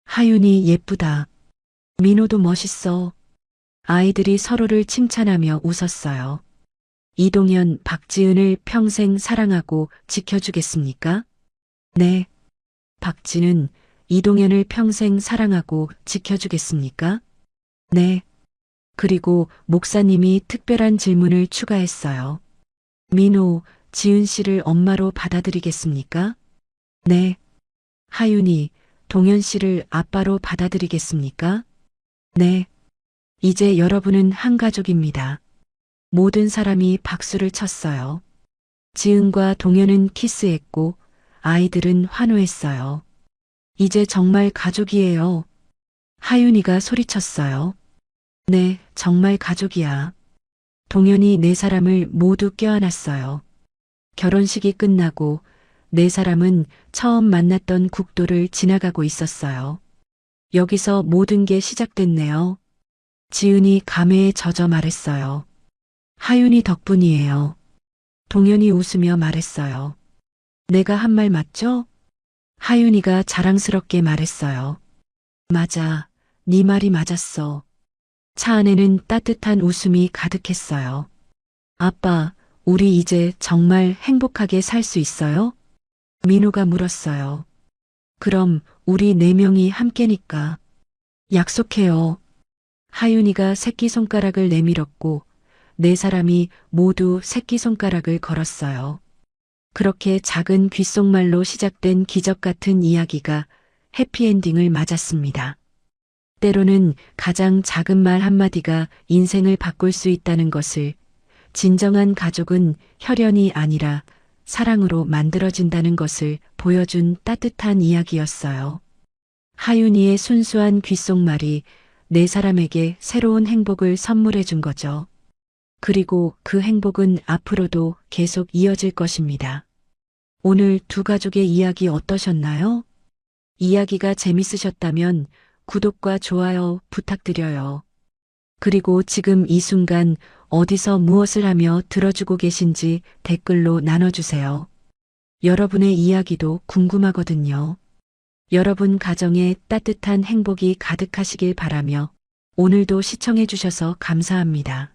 하윤이 예쁘다. 민호도 멋있어. 아이들이 서로를 칭찬하며 웃었어요. 이동현, 박지은을 평생 사랑하고 지켜주겠습니까? 네. 박지는 이동현을 평생 사랑하고 지켜주겠습니까? 네. 그리고 목사님이 특별한 질문을 추가했어요. 민호, 지은 씨를 엄마로 받아들이겠습니까? 네. 하윤이, 동현 씨를 아빠로 받아들이겠습니까? 네. 이제 여러분은 한 가족입니다. 모든 사람이 박수를 쳤어요. 지은과 동현은 키스했고 아이들은 환호했어요. 이제 정말 가족이에요. 하윤이가 소리쳤어요. 네, 정말 가족이야. 동현이 네 사람을 모두 껴안았어요. 결혼식이 끝나고 네 사람은 처음 만났던 국도를 지나가고 있었어요. 여기서 모든 게 시작됐네요. 지은이 감회에 젖어 말했어요. 하윤이 덕분이에요. 동현이 웃으며 말했어요. 내가 한 말 맞죠? 하윤이가 자랑스럽게 말했어요. 맞아. 네 말이 맞았어. 차 안에는 따뜻한 웃음이 가득했어요. 아빠, 우리 이제 정말 행복하게 살 수 있어요? 민호가 물었어요. 그럼 우리 네 명이 함께니까. 약속해요. 하윤이가 새끼손가락을 내밀었고 네 사람이 모두 새끼손가락을 걸었어요. 그렇게 작은 귓속말로 시작된 기적 같은 이야기가 해피엔딩을 맞았습니다. 때로는 가장 작은 말 한마디가 인생을 바꿀 수 있다는 것을, 진정한 가족은 혈연이 아니라 사랑으로 만들어진다는 것을 보여준 따뜻한 이야기였어요. 하윤이의 순수한 귓속말이 네 사람에게 새로운 행복을 선물해 준 거죠. 그리고 그 행복은 앞으로도 계속 이어질 것입니다. 오늘 두 가족의 이야기 어떠셨나요? 이야기가 재밌으셨다면 구독과 좋아요 부탁드려요. 그리고 지금 이 순간 어디서 무엇을 하며 들어주고 계신지 댓글로 나눠주세요. 여러분의 이야기도 궁금하거든요. 여러분 가정에 따뜻한 행복이 가득하시길 바라며 오늘도 시청해주셔서 감사합니다.